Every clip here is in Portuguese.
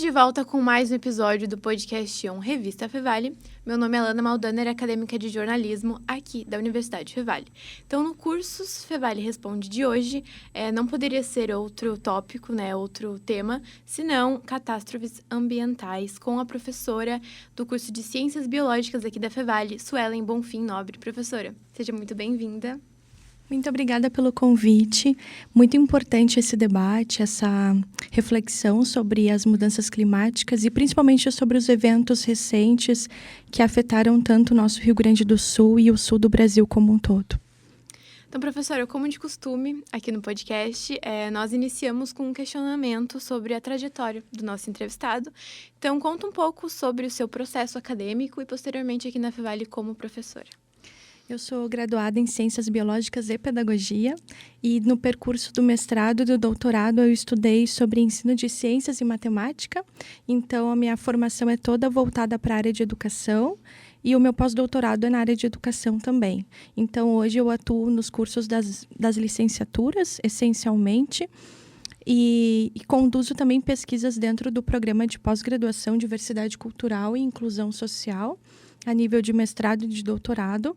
de volta com mais um episódio do podcast On Revista Fevale. Meu nome é Alana Maldaner, acadêmica de jornalismo aqui da Universidade Fevale. Então, no Cursos Fevale Responde de hoje, não poderia ser outro tópico, outro tema, senão catástrofes ambientais, com a professora do curso de Ciências Biológicas aqui da Fevale, Suelen Bonfim Nobre. Professora, seja muito bem-vinda. Muito obrigada pelo convite. Muito importante esse debate, essa reflexão sobre as mudanças climáticas e principalmente sobre os eventos recentes que afetaram tanto o nosso Rio Grande do Sul e o sul do Brasil como um todo. Então, professora, como de costume, aqui no podcast, nós iniciamos com um questionamento sobre a trajetória do nosso entrevistado. Então, conta um pouco sobre o seu processo acadêmico e, posteriormente, aqui na Fevale como professora. Eu sou graduada em Ciências Biológicas e Pedagogia e no percurso do mestrado e do doutorado eu estudei sobre ensino de ciências e matemática. Então, a minha formação é toda voltada para a área de educação e o meu pós-doutorado é na área de educação também. Então, hoje eu atuo nos cursos das licenciaturas, essencialmente, e conduzo também pesquisas dentro do programa de pós-graduação Diversidade Cultural e Inclusão Social, a nível de mestrado e de doutorado.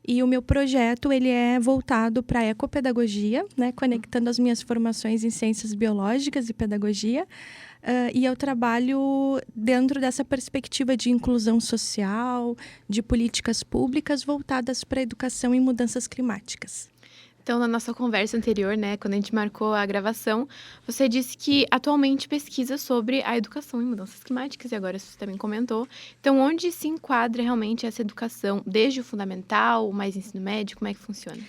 E o meu projeto ele é voltado para a ecopedagogia, conectando as minhas formações em ciências biológicas e pedagogia. E eu trabalho dentro dessa perspectiva de inclusão social, de políticas públicas voltadas para a educação e mudanças climáticas. Então, na nossa conversa anterior, quando a gente marcou a gravação, você disse que atualmente pesquisa sobre a educação em mudanças climáticas, e agora você também comentou. Então, onde se enquadra realmente essa educação, desde o fundamental, mais ensino médio, como é que funciona?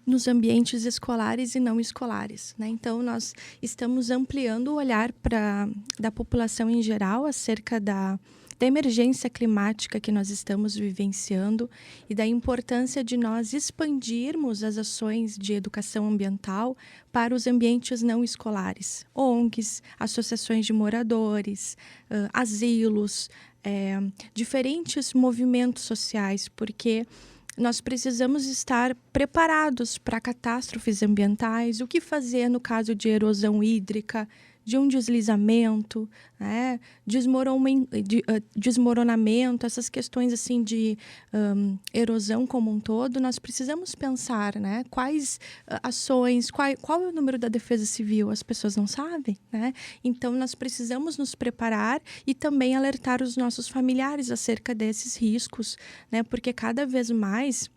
Nos ambientes escolares e não escolares. Então, nós estamos ampliando o olhar da população em geral acerca da emergência climática que nós estamos vivenciando e da importância de nós expandirmos as ações de educação ambiental para os ambientes não escolares, ONGs, associações de moradores, asilos, diferentes movimentos sociais, porque nós precisamos estar preparados para catástrofes ambientais, o que fazer no caso de erosão hídrica, de um deslizamento, desmoronamento, essas questões assim de erosão como um todo, nós precisamos pensar, quais ações, qual é o número da Defesa Civil, as pessoas não sabem, Então, nós precisamos nos preparar e também alertar os nossos familiares acerca desses riscos, porque cada vez mais,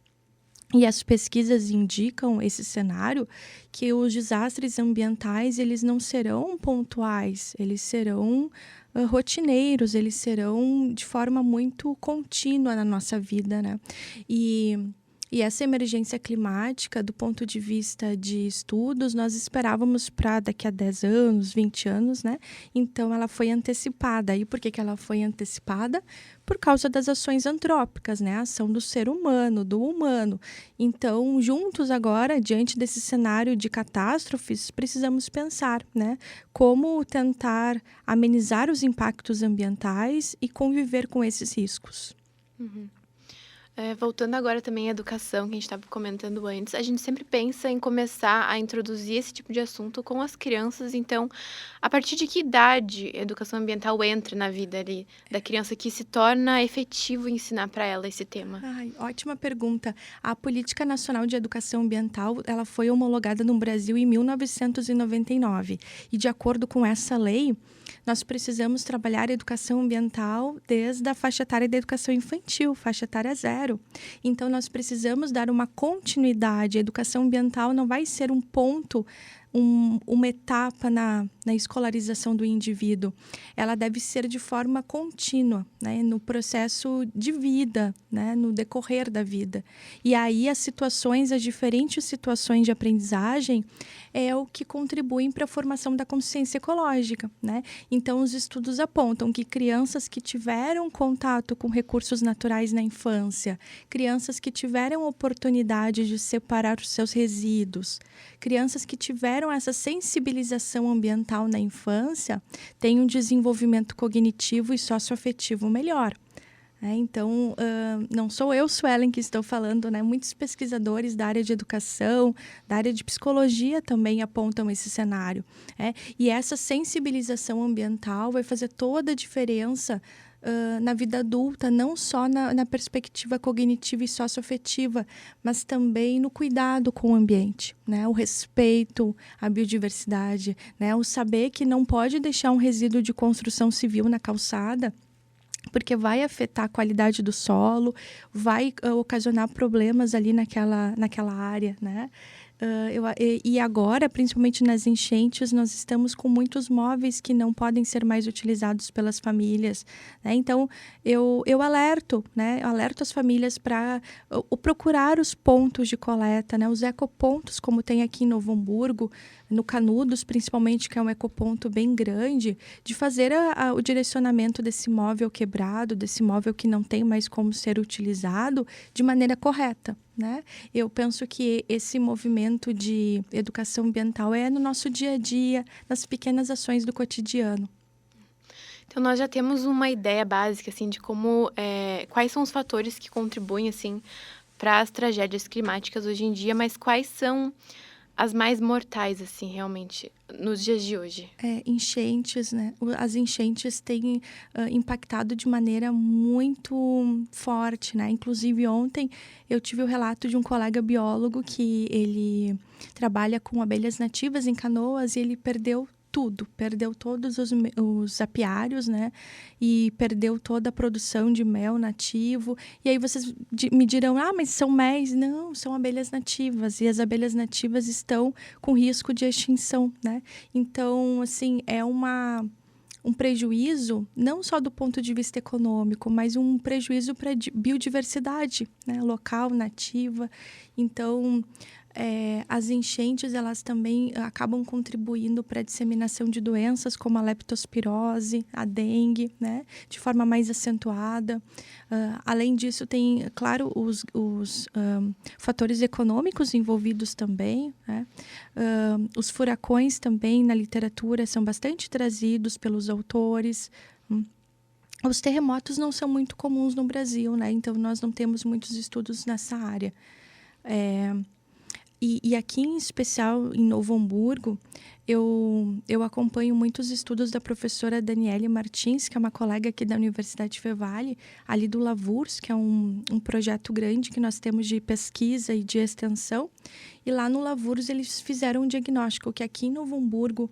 e as pesquisas indicam esse cenário, que os desastres ambientais eles não serão pontuais, eles serão rotineiros, eles serão de forma muito contínua na nossa vida, E essa emergência climática, do ponto de vista de estudos, nós esperávamos para daqui a 10 anos, 20 anos, Então, ela foi antecipada. E por que ela foi antecipada? Por causa das ações antrópicas, a ação do ser humano, do humano. Então, juntos agora, diante desse cenário de catástrofes, precisamos pensar, como tentar amenizar os impactos ambientais e conviver com esses riscos. Uhum. Voltando agora também à educação, que a gente estava comentando antes, a gente sempre pensa em começar a introduzir esse tipo de assunto com as crianças. Então, a partir de que idade a educação ambiental entra na vida ali da criança que se torna efetivo ensinar para ela esse tema? Ótima pergunta. A Política Nacional de Educação Ambiental ela foi homologada no Brasil em 1999. E, de acordo com essa lei, nós precisamos trabalhar a educação ambiental desde a faixa etária da educação infantil, faixa etária 0. Então, nós precisamos dar uma continuidade. A educação ambiental não vai ser um ponto, uma etapa na escolarização do indivíduo. Ela deve ser de forma contínua, no processo de vida, no decorrer da vida. E aí as diferentes situações de aprendizagem é o que contribuem para a formação da consciência ecológica, Então, os estudos apontam que crianças que tiveram contato com recursos naturais na infância, crianças que tiveram oportunidade de separar os seus resíduos, crianças que tiveram essa sensibilização ambiental na infância, têm um desenvolvimento cognitivo e socioafetivo melhor. Então, não sou eu, Suelen, que estou falando, né? Muitos pesquisadores da área de educação, da área de psicologia também apontam esse cenário. E essa sensibilização ambiental vai fazer toda a diferença na vida adulta, não só na perspectiva cognitiva e socioafetiva, mas também no cuidado com o ambiente, né? O respeito à biodiversidade, né? O saber que não pode deixar um resíduo de construção civil na calçada, porque vai afetar a qualidade do solo, vai ocasionar problemas ali naquela área, né? E agora, principalmente nas enchentes, nós estamos com muitos móveis que não podem ser mais utilizados pelas famílias, né? Então, eu alerto, né? Eu alerto as famílias para procurar os pontos de coleta, né? Os ecopontos, como tem aqui em Novo Hamburgo, no Canudos, principalmente, que é um ecoponto bem grande, de fazer o direcionamento desse móvel quebrado, desse móvel que não tem mais como ser utilizado, de maneira correta, né? Eu penso que esse movimento de educação ambiental é no nosso dia a dia, nas pequenas ações do cotidiano. Então, nós já temos uma ideia básica, assim, de como, quais são os fatores que contribuem, assim, para as tragédias climáticas hoje em dia, mas quais são as mais mortais, assim, realmente, nos dias de hoje? Enchentes, né? As enchentes têm impactado de maneira muito forte, né? Inclusive, ontem eu tive o relato de um colega biólogo que ele trabalha com abelhas nativas em Canoas e ele perdeu tudo, perdeu todos os apiários, né? E perdeu toda a produção de mel nativo. E aí vocês me dirão, mas são méis? Não, são abelhas nativas. E as abelhas nativas estão com risco de extinção, né? Então, assim, é um prejuízo, não só do ponto de vista econômico, mas um prejuízo para a biodiversidade, né? Local, nativa. Então, as enchentes, elas também acabam contribuindo para a disseminação de doenças como a leptospirose, a dengue, né? De forma mais acentuada. Além disso, tem, claro, os fatores econômicos envolvidos também, né? Os furacões também na literatura são bastante trazidos pelos autores. Os terremotos não são muito comuns no Brasil, né? Então, nós não temos muitos estudos nessa área. E aqui, em especial, em Novo Hamburgo, eu acompanho muitos estudos da professora Daniele Martins, que é uma colega aqui da Universidade Fevale, ali do Lavurs, que é um projeto grande que nós temos de pesquisa e de extensão. E lá no Lavurs eles fizeram um diagnóstico que aqui em Novo Hamburgo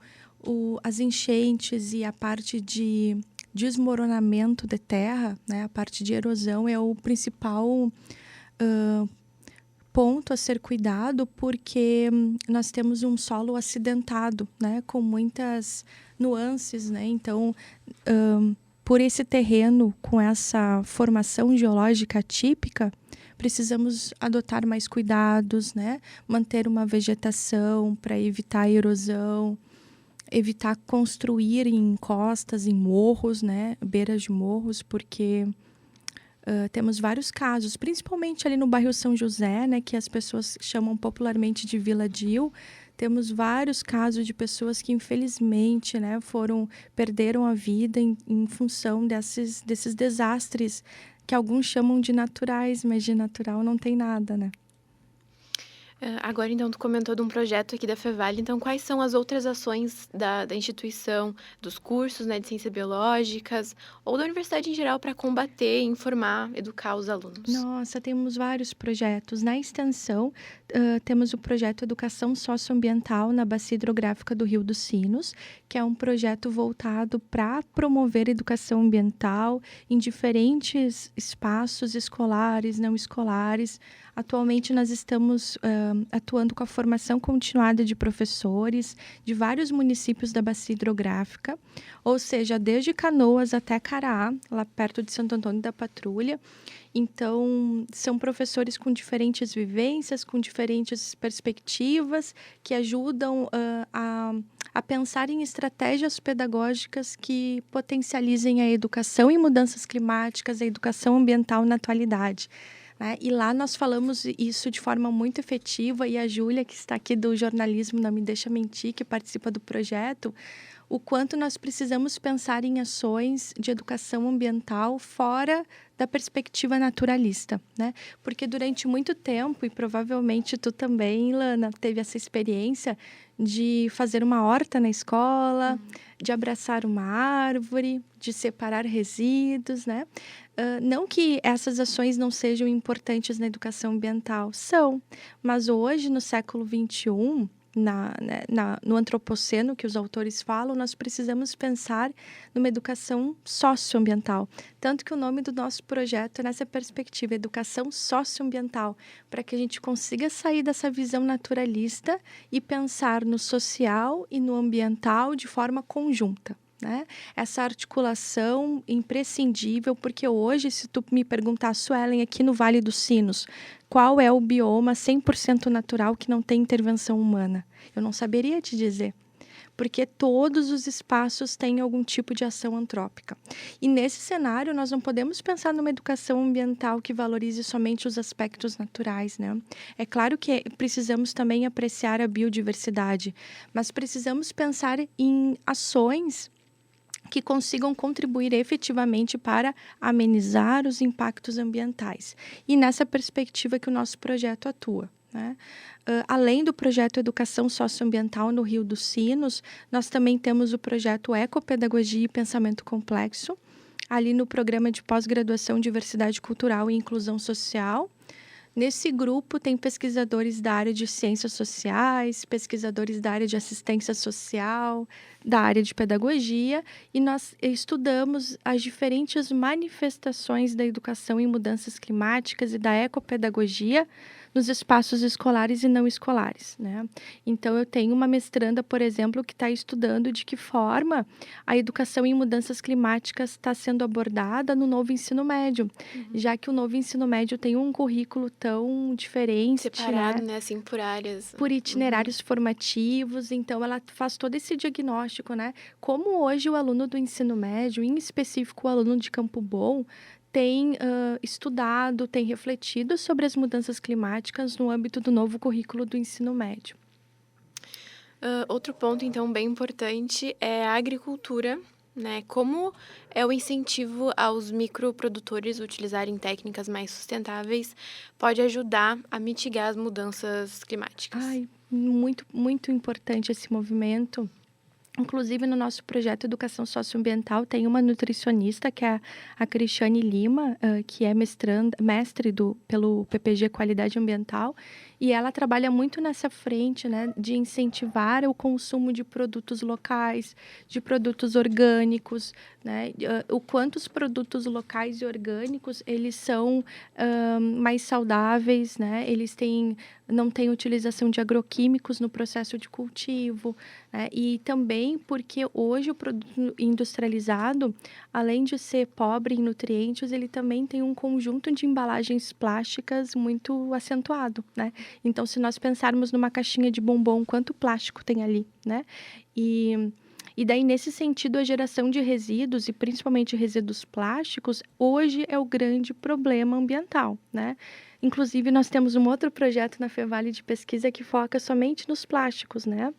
as enchentes e a parte de desmoronamento de terra, né, a parte de erosão é o principal ponto a ser cuidado, porque nós temos um solo acidentado, né, com muitas nuances, né? Então, por esse terreno com essa formação geológica atípica, precisamos adotar mais cuidados, né? Manter uma vegetação para evitar a erosão, evitar construir em encostas, em morros, né? Beiras de morros, porque temos vários casos, principalmente ali no bairro São José, né, que as pessoas chamam popularmente de Vila Dil. Temos vários casos de pessoas que, infelizmente, né, perderam a vida em função desses desastres que alguns chamam de naturais, mas de natural não tem nada, né? Agora, então, tu comentou de um projeto aqui da Fevale. Então, quais são as outras ações da instituição, dos cursos, né, de ciências biológicas ou da universidade em geral para combater, informar, educar os alunos? Nossa, temos vários projetos. Na extensão, temos o projeto Educação Socioambiental na Bacia Hidrográfica do Rio dos Sinos, que é um projeto voltado para promover educação ambiental em diferentes espaços escolares, não escolares. Atualmente, nós estamos atuando com a formação continuada de professores de vários municípios da Bacia Hidrográfica, ou seja, desde Canoas até Caraá, lá perto de Santo Antônio da Patrulha. Então, são professores com diferentes vivências, com diferentes perspectivas, que ajudam a pensar em estratégias pedagógicas que potencializem a educação em mudanças climáticas, a educação ambiental na atualidade. Né? E lá nós falamos isso de forma muito efetiva, e a Júlia, que está aqui do jornalismo Não Me Deixa Mentir, que participa do projeto, o quanto nós precisamos pensar em ações de educação ambiental fora da perspectiva naturalista, né? Porque durante muito tempo, e provavelmente tu também, Lana, teve essa experiência de fazer uma horta na escola, de abraçar uma árvore, de separar resíduos, né? Não que essas ações não sejam importantes na educação ambiental, são, mas hoje, no século XXI, no antropoceno que os autores falam, nós precisamos pensar numa educação socioambiental. Tanto que o nome do nosso projeto é nessa perspectiva, educação socioambiental, para que a gente consiga sair dessa visão naturalista e pensar no social e no ambiental de forma conjunta. Né? Essa articulação imprescindível, porque hoje, se tu me perguntar, Suelen, aqui no Vale dos Sinos, qual é o bioma 100% natural que não tem intervenção humana? Eu não saberia te dizer, porque todos os espaços têm algum tipo de ação antrópica. E nesse cenário, nós não podemos pensar numa educação ambiental que valorize somente os aspectos naturais, né? É claro que precisamos também apreciar a biodiversidade, mas precisamos pensar em ações que consigam contribuir efetivamente para amenizar os impactos ambientais. E nessa perspectiva que o nosso projeto atua. Né? Além do projeto Educação Socioambiental no Rio dos Sinos, nós também temos o projeto Ecopedagogia e Pensamento Complexo, ali no programa de pós-graduação Diversidade Cultural e Inclusão Social. Nesse grupo tem pesquisadores da área de ciências sociais, pesquisadores da área de assistência social, da área de pedagogia, e nós estudamos as diferentes manifestações da educação em mudanças climáticas e da ecopedagogia nos espaços escolares e não escolares, né? Então, eu tenho uma mestranda, por exemplo, que está estudando de que forma a educação em mudanças climáticas está sendo abordada no novo ensino médio, já que o novo ensino médio tem um currículo tão diferente, Separado, né? Assim, por áreas. Por itinerários formativos, então ela faz todo esse diagnóstico, né? Como hoje o aluno do ensino médio, em específico o aluno de Campo Bom, tem estudado, tem refletido sobre as mudanças climáticas no âmbito do novo currículo do ensino médio. Outro ponto, então, bem importante é a agricultura, né? Como é o incentivo aos microprodutores utilizarem técnicas mais sustentáveis pode ajudar a mitigar as mudanças climáticas. Ai, muito, muito importante esse movimento. Inclusive, no nosso projeto Educação Socioambiental, tem uma nutricionista, que é a Cristiane Lima, que é mestre pelo PPG Qualidade Ambiental, e ela trabalha muito nessa frente, né, de incentivar o consumo de produtos locais, de produtos orgânicos, né, o quanto os produtos locais e orgânicos, eles são mais saudáveis, né, não têm utilização de agroquímicos no processo de cultivo, né, e também porque hoje o produto industrializado, além de ser pobre em nutrientes, ele também tem um conjunto de embalagens plásticas muito acentuado, né? Então, se nós pensarmos numa caixinha de bombom, quanto plástico tem ali, né? E daí, nesse sentido, a geração de resíduos, e principalmente resíduos plásticos, hoje é o grande problema ambiental, né? Inclusive, nós temos um outro projeto na Fevale de pesquisa que foca somente nos plásticos, né?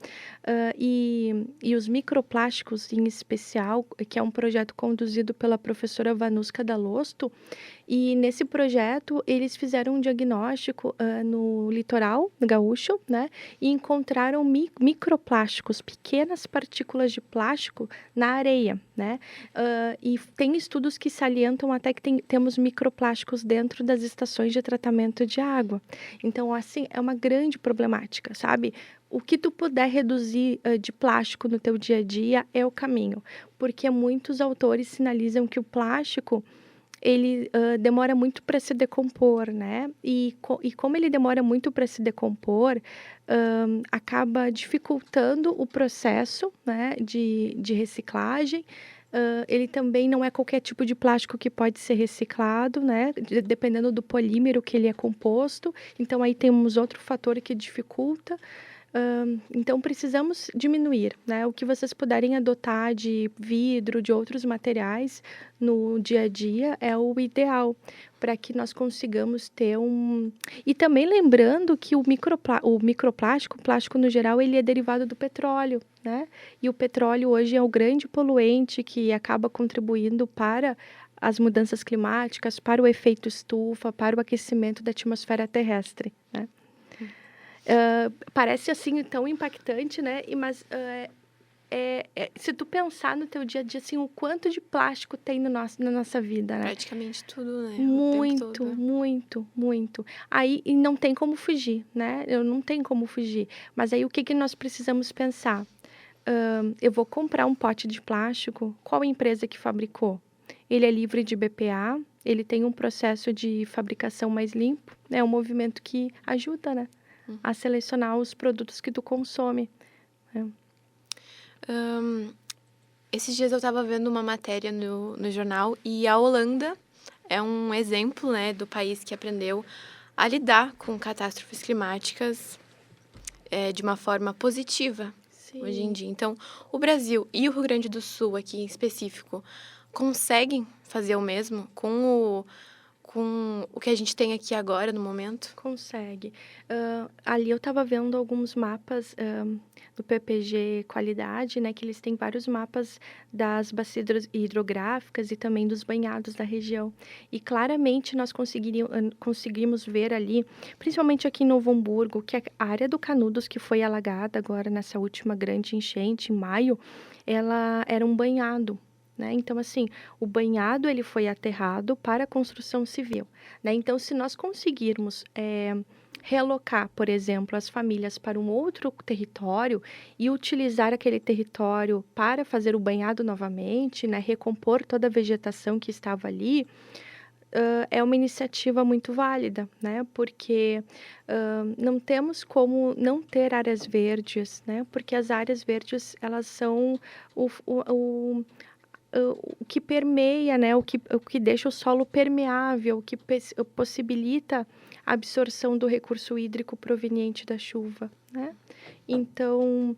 E os microplásticos, em especial, que é um projeto conduzido pela professora Vanuska Dalosto. E nesse projeto, eles fizeram um diagnóstico no litoral gaúcho, né? E encontraram microplásticos, pequenas partículas de plástico na areia, né? E tem estudos que salientam até que temos microplásticos dentro das estações de tratamento de água. Então, assim, é uma grande problemática, sabe? O que tu puder reduzir de plástico no teu dia a dia é o caminho, porque muitos autores sinalizam que o plástico ele demora muito para se decompor, né? E como ele demora muito para se decompor, acaba dificultando o processo, né, de reciclagem. Ele também não é qualquer tipo de plástico que pode ser reciclado, né? Dependendo do polímero que ele é composto. Então, aí temos outro fator que dificulta. Então, precisamos diminuir, né? O que vocês puderem adotar de vidro, de outros materiais no dia a dia é o ideal, para que nós consigamos ter um... E também lembrando que o microplástico, o plástico no geral, ele é derivado do petróleo, né? E o petróleo hoje é o grande poluente que acaba contribuindo para as mudanças climáticas, para o efeito estufa, para o aquecimento da atmosfera terrestre, né? Parece assim tão impactante, né? Mas se tu pensar no teu dia a dia, assim, o quanto de plástico tem na nossa vida, né? Praticamente tudo, né? O tempo Muito, todo. muito, muito. Aí, e não tem como fugir, né? Eu não tem como fugir. Mas aí, o que que nós precisamos pensar? Eu vou comprar um pote de plástico, qual empresa que fabricou? Ele é livre de BPA, ele tem um processo de fabricação mais limpo, é um movimento que ajuda, né? A selecionar os produtos que tu consome. Esses dias eu estava vendo uma matéria no jornal e a Holanda é um exemplo, né, do país que aprendeu a lidar com catástrofes climáticas de uma forma positiva hoje em Sim. dia. Então, o Brasil e o Rio Grande do Sul, aqui em específico, conseguem fazer o mesmo com o que a gente tem aqui agora, no momento? Consegue. Ali eu estava vendo alguns mapas do PPG Qualidade, né? Que eles têm vários mapas das bacias hidrográficas e também dos banhados da região. E claramente nós conseguimos ver ali, principalmente aqui em Novo Hamburgo, que a área do Canudos, que foi alagada agora nessa última grande enchente, em maio, ela era um banhado. Né? Então, assim, o banhado ele foi aterrado para a construção civil. Né? Então, se nós conseguirmos realocar, por exemplo, as famílias para um outro território e utilizar aquele território para fazer o banhado novamente, né? Recompor toda a vegetação que estava ali, é uma iniciativa muito válida, né? Porque não temos como não ter áreas verdes, né? Porque as áreas verdes, elas são o que permeia, né, o que deixa o solo permeável, o que possibilita a absorção do recurso hídrico proveniente da chuva, né? Então,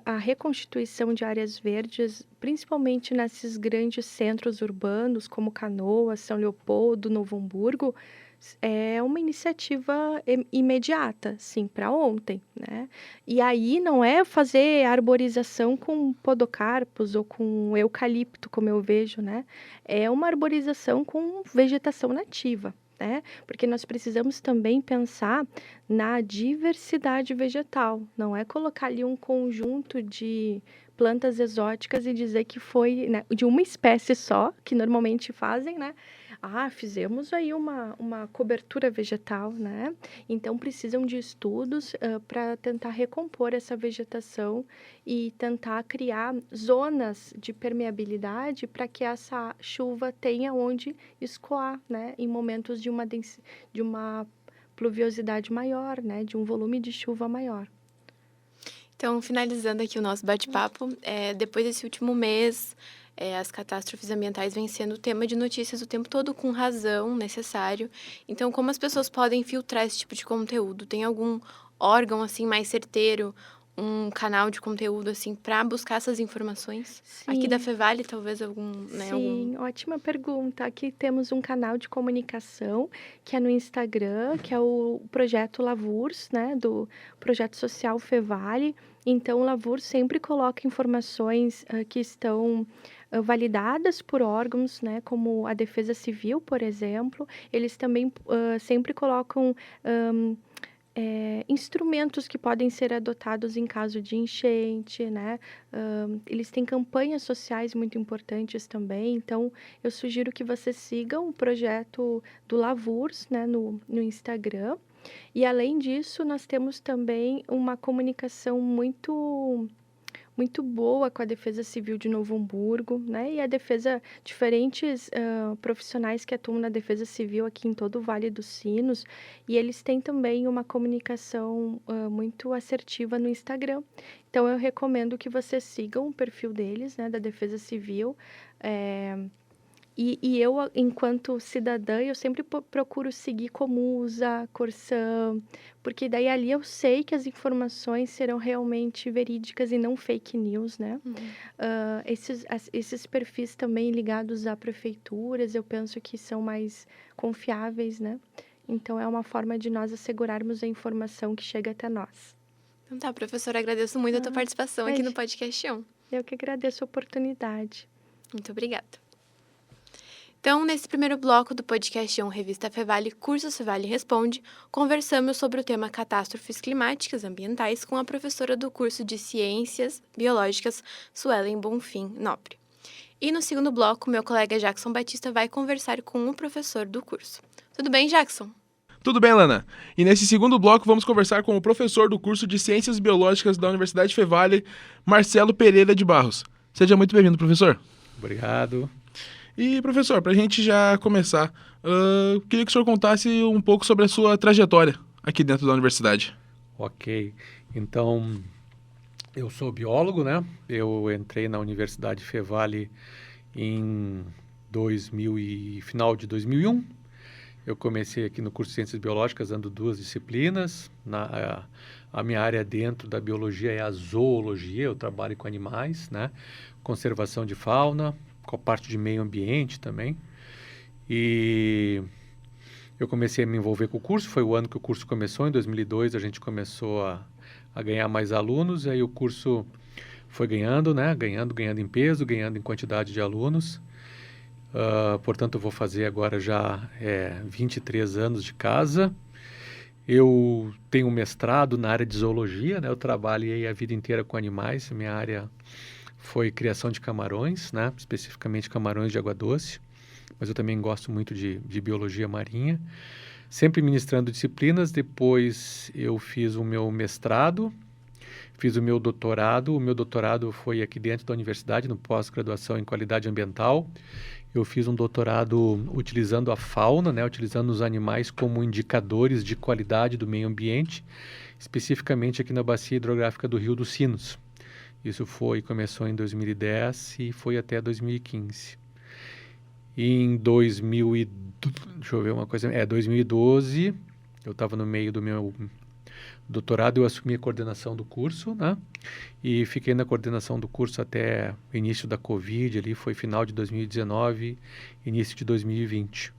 a reconstituição de áreas verdes, principalmente nesses grandes centros urbanos, como Canoas, São Leopoldo, Novo Hamburgo, é uma iniciativa imediata, sim, para ontem, né? E aí não é fazer arborização com podocarpos ou com eucalipto, como eu vejo, né? É uma arborização com vegetação nativa, né? Porque nós precisamos também pensar na diversidade vegetal, não é colocar ali um conjunto de plantas exóticas e dizer que foi, né, de uma espécie só, que normalmente fazem, né? Fizemos aí uma cobertura vegetal, né? Então, precisam de estudos para tentar recompor essa vegetação e tentar criar zonas de permeabilidade para que essa chuva tenha onde escoar, né? Em momentos de uma pluviosidade maior, né? De um volume de chuva maior. Então, finalizando aqui o nosso bate-papo, depois desse último mês, as catástrofes ambientais vêm sendo tema de notícias o tempo todo, com razão, necessário. Então, como as pessoas podem filtrar esse tipo de conteúdo? Tem algum órgão, assim, mais certeiro, um canal de conteúdo, assim, para buscar essas informações? Aqui da Sim. Fevale, talvez algum, né, algum... Sim, ótima pergunta. Aqui temos um canal de comunicação que é no Instagram, que é o Projeto Lavurs, né, do Projeto Social Fevale. Então, o Lavurs sempre coloca informações que estão validadas por órgãos, né, como a Defesa Civil, por exemplo. Eles também sempre colocam instrumentos que podem ser adotados em caso de enchente, né? Eles têm campanhas sociais muito importantes também, então eu sugiro que vocês sigam o projeto do Lavurs, né, no Instagram. E além disso, nós temos também uma comunicação muito boa com a Defesa Civil de Novo Hamburgo, né? E a defesa, diferentes profissionais que atuam na Defesa Civil aqui em todo o Vale dos Sinos, e eles têm também uma comunicação muito assertiva no Instagram. Então, eu recomendo que vocês sigam o perfil deles, né, da Defesa Civil. E eu, enquanto cidadã, eu sempre procuro seguir Comusa, Corsã, porque daí ali eu sei que as informações serão realmente verídicas e não fake news, né? Esses perfis também ligados a prefeituras, eu penso que são mais confiáveis, né? Então, é uma forma de nós assegurarmos a informação que chega até nós. Então tá, professora, agradeço muito a tua participação aqui no podcast. Eu que agradeço a oportunidade. Muito obrigada. Então, nesse primeiro bloco do podcast Revista Fevale, Cursos Fevale Responde, conversamos sobre o tema catástrofes climáticas ambientais com a professora do curso de Ciências Biológicas, Suelen Bonfim Nobre. E no segundo bloco, meu colega Jackson Batista vai conversar com o professor do curso. Tudo bem, Jackson? Tudo bem, Lana. E nesse segundo bloco vamos conversar com o professor do curso de Ciências Biológicas da Universidade Fevale, Marcelo Pereira de Barros. Seja muito bem-vindo, professor. Obrigado. E, professor, para a gente já começar, queria que o senhor contasse um pouco sobre a sua trajetória aqui dentro da universidade. Ok. Então, eu sou biólogo, né? Eu entrei na Universidade Fevale em final de 2001. Eu comecei aqui no curso de Ciências Biológicas dando 2 disciplinas. A minha área dentro da biologia é a zoologia, eu trabalho com animais, né? Conservação de fauna, com a parte de meio ambiente também. E eu comecei a me envolver com o curso, foi o ano que o curso começou, em 2002 a gente começou a ganhar mais alunos, e aí o curso foi ganhando, né? Ganhando em peso, ganhando em quantidade de alunos. Portanto, eu vou fazer agora já 23 anos de casa. Eu tenho um mestrado na área de zoologia, né? Eu trabalhei a vida inteira com animais, minha área foi criação de camarões, né? Especificamente camarões de água doce, mas eu também gosto muito de biologia marinha, sempre ministrando disciplinas. Depois eu fiz o meu mestrado, fiz o meu doutorado. O meu doutorado foi aqui dentro da universidade, no pós-graduação em qualidade ambiental. Eu fiz um doutorado utilizando a fauna, né? Utilizando os animais como indicadores de qualidade do meio ambiente, especificamente aqui na bacia hidrográfica do Rio dos Sinos. Isso começou em 2010 e foi até 2015. Em 2012, eu estava no meio do meu doutorado, eu assumi a coordenação do curso, né? E fiquei na coordenação do curso até o início da Covid, ali foi final de 2019, início de 2020.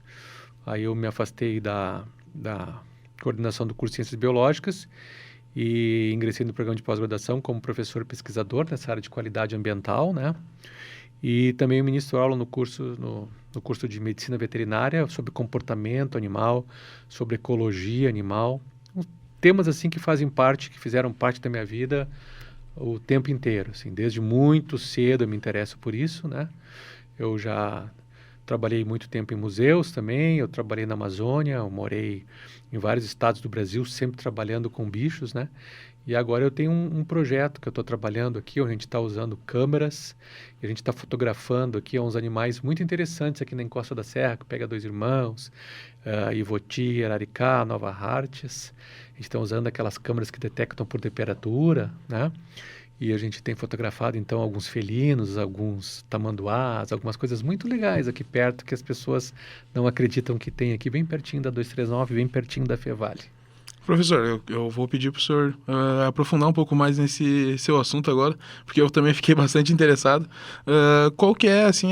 Aí eu me afastei da coordenação do curso de Ciências Biológicas e ingressei no programa de pós-graduação como professor pesquisador nessa área de qualidade ambiental, né? E também eu ministro aula no curso de medicina veterinária sobre comportamento animal, sobre ecologia animal, temas assim que fizeram parte da minha vida o tempo inteiro, assim, desde muito cedo eu me interesso por isso, né? Eu já trabalhei muito tempo em museus também, eu trabalhei na Amazônia, eu morei em vários estados do Brasil, sempre trabalhando com bichos, né? E agora eu tenho um projeto que eu estou trabalhando aqui, onde a gente está usando câmeras, e a gente está fotografando aqui uns animais muito interessantes aqui na Encosta da Serra, que pega 2 Irmãos, Ivoti, Araricá, Nova Hartz. A gente está usando aquelas câmeras que detectam por temperatura, né? E a gente tem fotografado, então, alguns felinos, alguns tamanduás, algumas coisas muito legais aqui perto que as pessoas não acreditam que tem aqui, bem pertinho da 239, bem pertinho da Fevale. Professor, eu vou pedir para o senhor aprofundar um pouco mais nesse seu assunto agora, porque eu também fiquei bastante interessado. Qual que é, assim,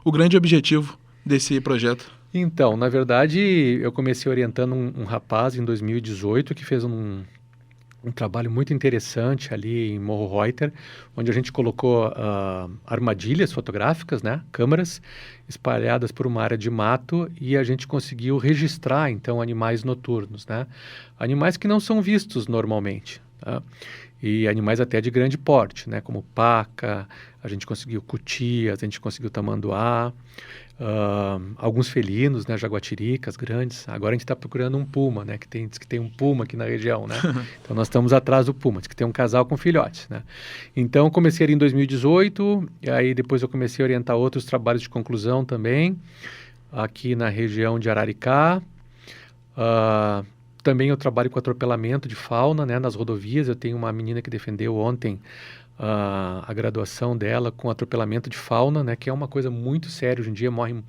o grande objetivo desse projeto? Então, na verdade, eu comecei orientando um rapaz em 2018 que fez um trabalho muito interessante ali em Morro Reuter, onde a gente colocou armadilhas fotográficas, né, câmeras espalhadas por uma área de mato, e a gente conseguiu registrar, então, animais noturnos, né, animais que não são vistos normalmente, tá? E animais até de grande porte, né, como paca, a gente conseguiu cutias, a gente conseguiu tamanduá, alguns felinos, né, jaguatiricas grandes. Agora a gente está procurando um puma, né, diz que tem um puma aqui na região, né? Então nós estamos atrás do puma, diz que tem um casal com filhotes, né? Então comecei ali em 2018, e aí depois eu comecei a orientar outros trabalhos de conclusão também, aqui na região de Araricá. Também eu trabalho com atropelamento de fauna, né, nas rodovias. Eu tenho uma menina que defendeu ontem a graduação dela com atropelamento de fauna, né, que é uma coisa muito séria. Hoje em dia morrem,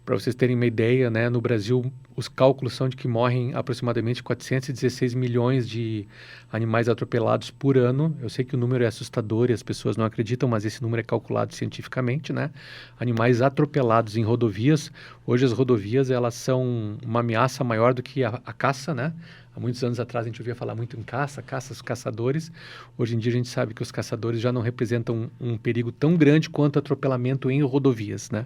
para vocês terem uma ideia, né, no Brasil os cálculos são de que morrem aproximadamente 416 milhões de animais atropelados por ano. Eu sei que o número é assustador e as pessoas não acreditam, mas esse número é calculado cientificamente, né? Animais atropelados em rodovias. Hoje as rodovias, elas são uma ameaça maior do que a caça, né? Há muitos anos atrás a gente ouvia falar muito em caça, os caçadores. Hoje em dia a gente sabe que os caçadores já não representam um perigo tão grande quanto atropelamento em rodovias, né?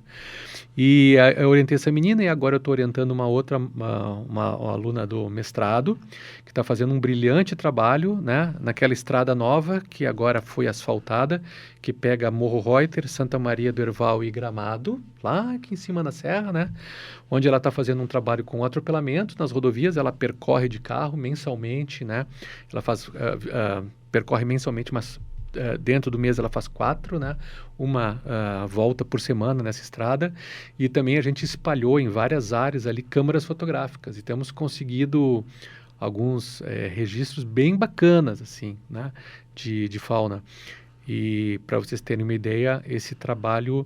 E eu orientei essa menina e agora eu estou orientando uma outra, uma aluna do mestrado, que está fazendo um brilhante trabalho, né, naquela estrada nova que agora foi asfaltada, que pega Morro Reuter, Santa Maria do Herval e Gramado, lá aqui em cima na serra, né, onde ela está fazendo um trabalho com atropelamento nas rodovias. Ela percorre de carro mensalmente, né, ela faz, percorre mensalmente, mas dentro do mês ela faz 4, né, uma volta por semana nessa estrada. E também a gente espalhou em várias áreas ali câmeras fotográficas e temos conseguido alguns registros bem bacanas, assim, né, de fauna. E para vocês terem uma ideia, esse trabalho,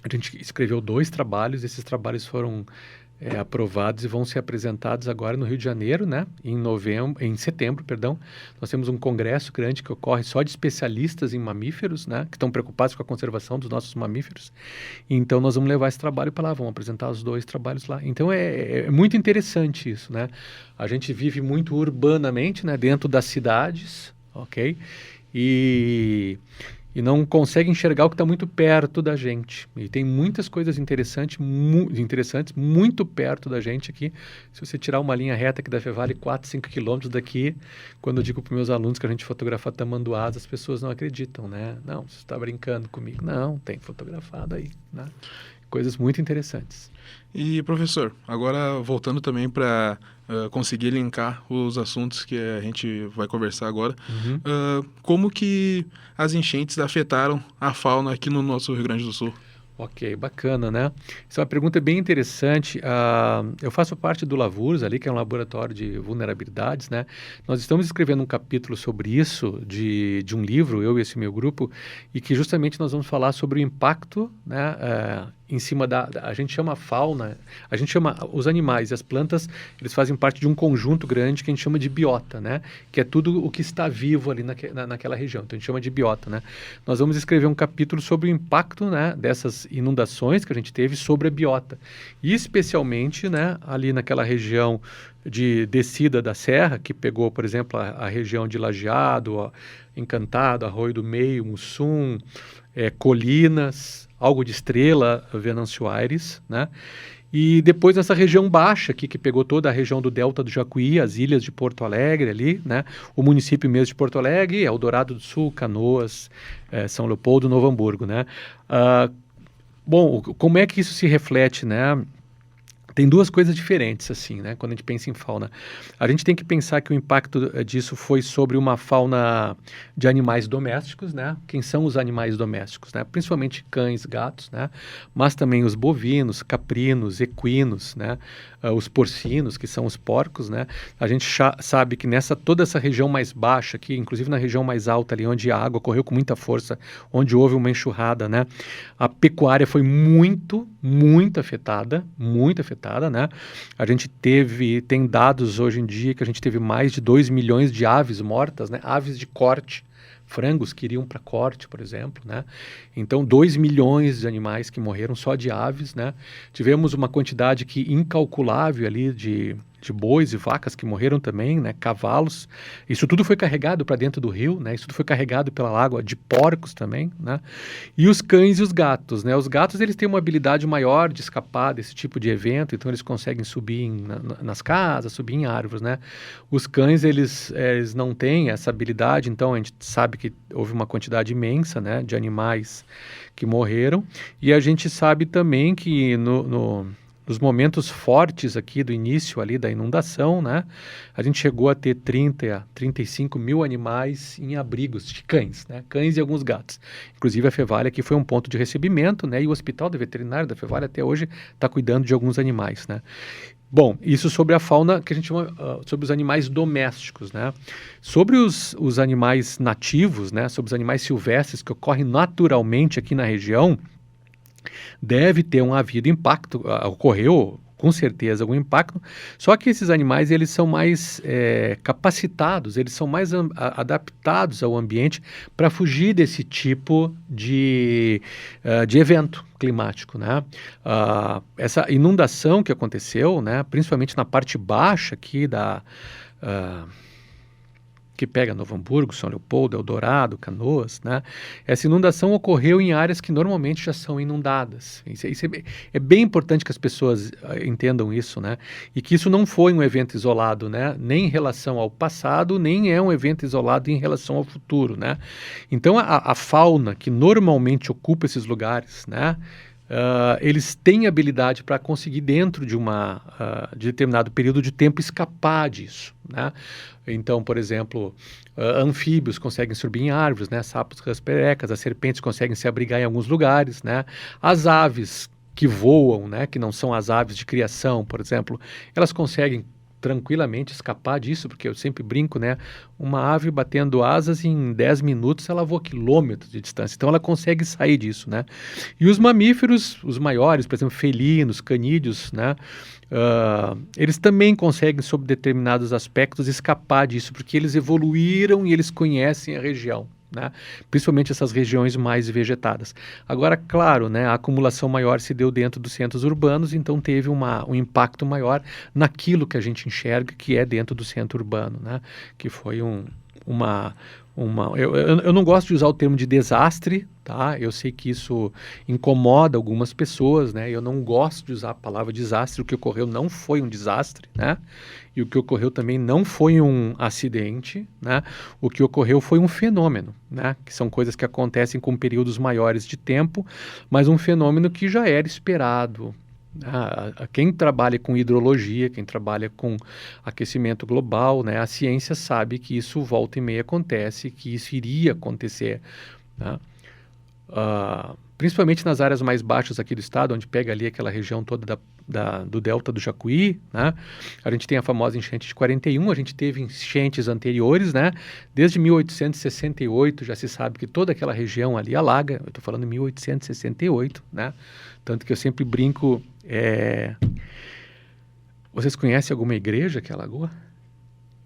a gente escreveu 2 trabalhos, esses trabalhos foram aprovados e vão ser apresentados agora no Rio de Janeiro, né? Em setembro, perdão. Nós temos um congresso grande que ocorre só de especialistas em mamíferos, né? Que estão preocupados com a conservação dos nossos mamíferos. Então, nós vamos levar esse trabalho para lá, vamos apresentar os 2 trabalhos lá. Então, é muito interessante isso, né? A gente vive muito urbanamente, né? Dentro das cidades, ok? E não consegue enxergar o que está muito perto da gente. E tem muitas coisas interessantes muito perto da gente aqui. Se você tirar uma linha reta aqui da Fevale, 4, 5 quilômetros daqui, quando eu digo para os meus alunos que a gente fotografa tamanduás, as pessoas não acreditam, né? Não, você está brincando comigo. Não, tem fotografado aí, né? Coisas muito interessantes. E, professor, agora voltando também para conseguir linkar os assuntos que a gente vai conversar agora, como que as enchentes afetaram a fauna aqui no nosso Rio Grande do Sul? Ok, bacana, né? Essa é uma pergunta bem interessante. Eu faço parte do Lavurs ali, que é um laboratório de vulnerabilidades, né? Nós estamos escrevendo um capítulo sobre isso de um livro, eu e esse meu grupo, e que justamente nós vamos falar sobre o impacto, né, em cima a gente chama fauna, a gente chama os animais e as plantas, eles fazem parte de um conjunto grande que a gente chama de biota, né? Que é tudo o que está vivo ali naquela região. Então a gente chama de biota, né? Nós vamos escrever um capítulo sobre o impacto, né, dessas inundações que a gente teve sobre a biota. E especialmente, né, ali naquela região de descida da serra, que pegou, por exemplo, a região de Lajeado, Encantado, Arroio do Meio, Mussum, Colinas, Algo de Estrela, Venâncio Aires, né? E depois essa região baixa aqui, que pegou toda a região do Delta do Jacuí, as ilhas de Porto Alegre ali, né? O município mesmo de Porto Alegre, Eldorado do Sul, Canoas, São Leopoldo, Novo Hamburgo, né? Bom, como é que isso se reflete, né? Tem 2 coisas diferentes, assim, né? Quando a gente pensa em fauna. A gente tem que pensar que o impacto disso foi sobre uma fauna de animais domésticos, né? Quem são os animais domésticos, né? Principalmente cães, gatos, né? Mas também os bovinos, caprinos, equinos, né? Os porcinos, que são os porcos, né? A gente sabe que toda essa região mais baixa aqui, inclusive na região mais alta ali, onde a água correu com muita força, onde houve uma enxurrada, né? A pecuária foi muito afetada, né? A gente tem dados hoje em dia que a gente teve mais de 2 milhões de aves mortas, né? Aves de corte, frangos que iriam para corte, por exemplo, né? Então, 2 milhões de animais que morreram só de aves, né? Tivemos uma quantidade incalculável ali de bois e vacas que morreram também, né? Cavalos. Isso tudo foi carregado para dentro do rio, né? Isso tudo foi carregado pela água, de porcos também, né? E os cães e os gatos, né? Os gatos, eles têm uma habilidade maior de escapar desse tipo de evento, então eles conseguem subir nas casas, subir em árvores, né? Os cães, eles não têm essa habilidade, então a gente sabe que houve uma quantidade imensa, né, de animais que morreram, e a gente sabe também que nos momentos fortes aqui do início ali da inundação, né, a gente chegou a ter 30 a 35 mil animais em abrigos de cães, né, cães e alguns gatos. Inclusive a Fevale aqui foi um ponto de recebimento, né, e o Hospital Veterinário da Fevale até hoje está cuidando de alguns animais, né. Bom, isso sobre a fauna que a gente chama, sobre os animais domésticos, né? Sobre os animais nativos, né? Sobre os animais silvestres que ocorrem naturalmente aqui na região, deve ter havido impacto, ocorreu com certeza algum impacto, só que esses animais eles são mais capacitados, eles são mais adaptados ao ambiente para fugir desse tipo de evento climático, né? Essa inundação que aconteceu, né, principalmente na parte baixa aqui que pega Novo Hamburgo, São Leopoldo, Eldorado, Canoas, né? Essa inundação ocorreu em áreas que normalmente já são inundadas. Isso é bem importante que as pessoas entendam isso, né? E que isso não foi um evento isolado, né? Nem em relação ao passado, nem é um evento isolado em relação ao futuro, né? Então, a fauna que normalmente ocupa esses lugares, né? Eles têm habilidade para conseguir, dentro de de determinado período de tempo, escapar disso, né? Então, por exemplo, anfíbios conseguem subir em árvores, né? Sapos, rasperecas, as serpentes conseguem se abrigar em alguns lugares, né? As aves que voam, né? Que não são as aves de criação, por exemplo, elas conseguem tranquilamente escapar disso, porque eu sempre brinco, né? Uma ave batendo asas em 10 minutos, ela voa quilômetros de distância, então ela consegue sair disso, né? E os mamíferos, os maiores, por exemplo, felinos, canídeos, né? Eles também conseguem, sob determinados aspectos, escapar disso, porque eles evoluíram e eles conhecem a região, né? Principalmente essas regiões mais vegetadas. Agora, claro, né, a acumulação maior se deu dentro dos centros urbanos, então teve um impacto maior naquilo que a gente enxerga que é dentro do centro urbano, né? Que foi eu não gosto de usar o termo de desastre, tá? Eu sei que isso incomoda algumas pessoas, né? Eu não gosto de usar a palavra desastre. O que ocorreu não foi um desastre, né? E o que ocorreu também não foi um acidente, né? O que ocorreu foi um fenômeno, né? Que são coisas que acontecem com períodos maiores de tempo, mas um fenômeno que já era esperado. Quem trabalha com hidrologia, quem trabalha com aquecimento global, né, a ciência sabe que isso volta e meia acontece, que isso iria acontecer, né? Principalmente nas áreas mais baixas aqui do estado, onde pega ali aquela região toda do delta do Jacuí, né? A gente tem a famosa enchente de 41, a gente teve enchentes anteriores, né? Desde 1868 já se sabe que toda aquela região ali alaga, eu estou falando 1868, né? Tanto que eu sempre brinco, vocês conhecem alguma igreja que alagou?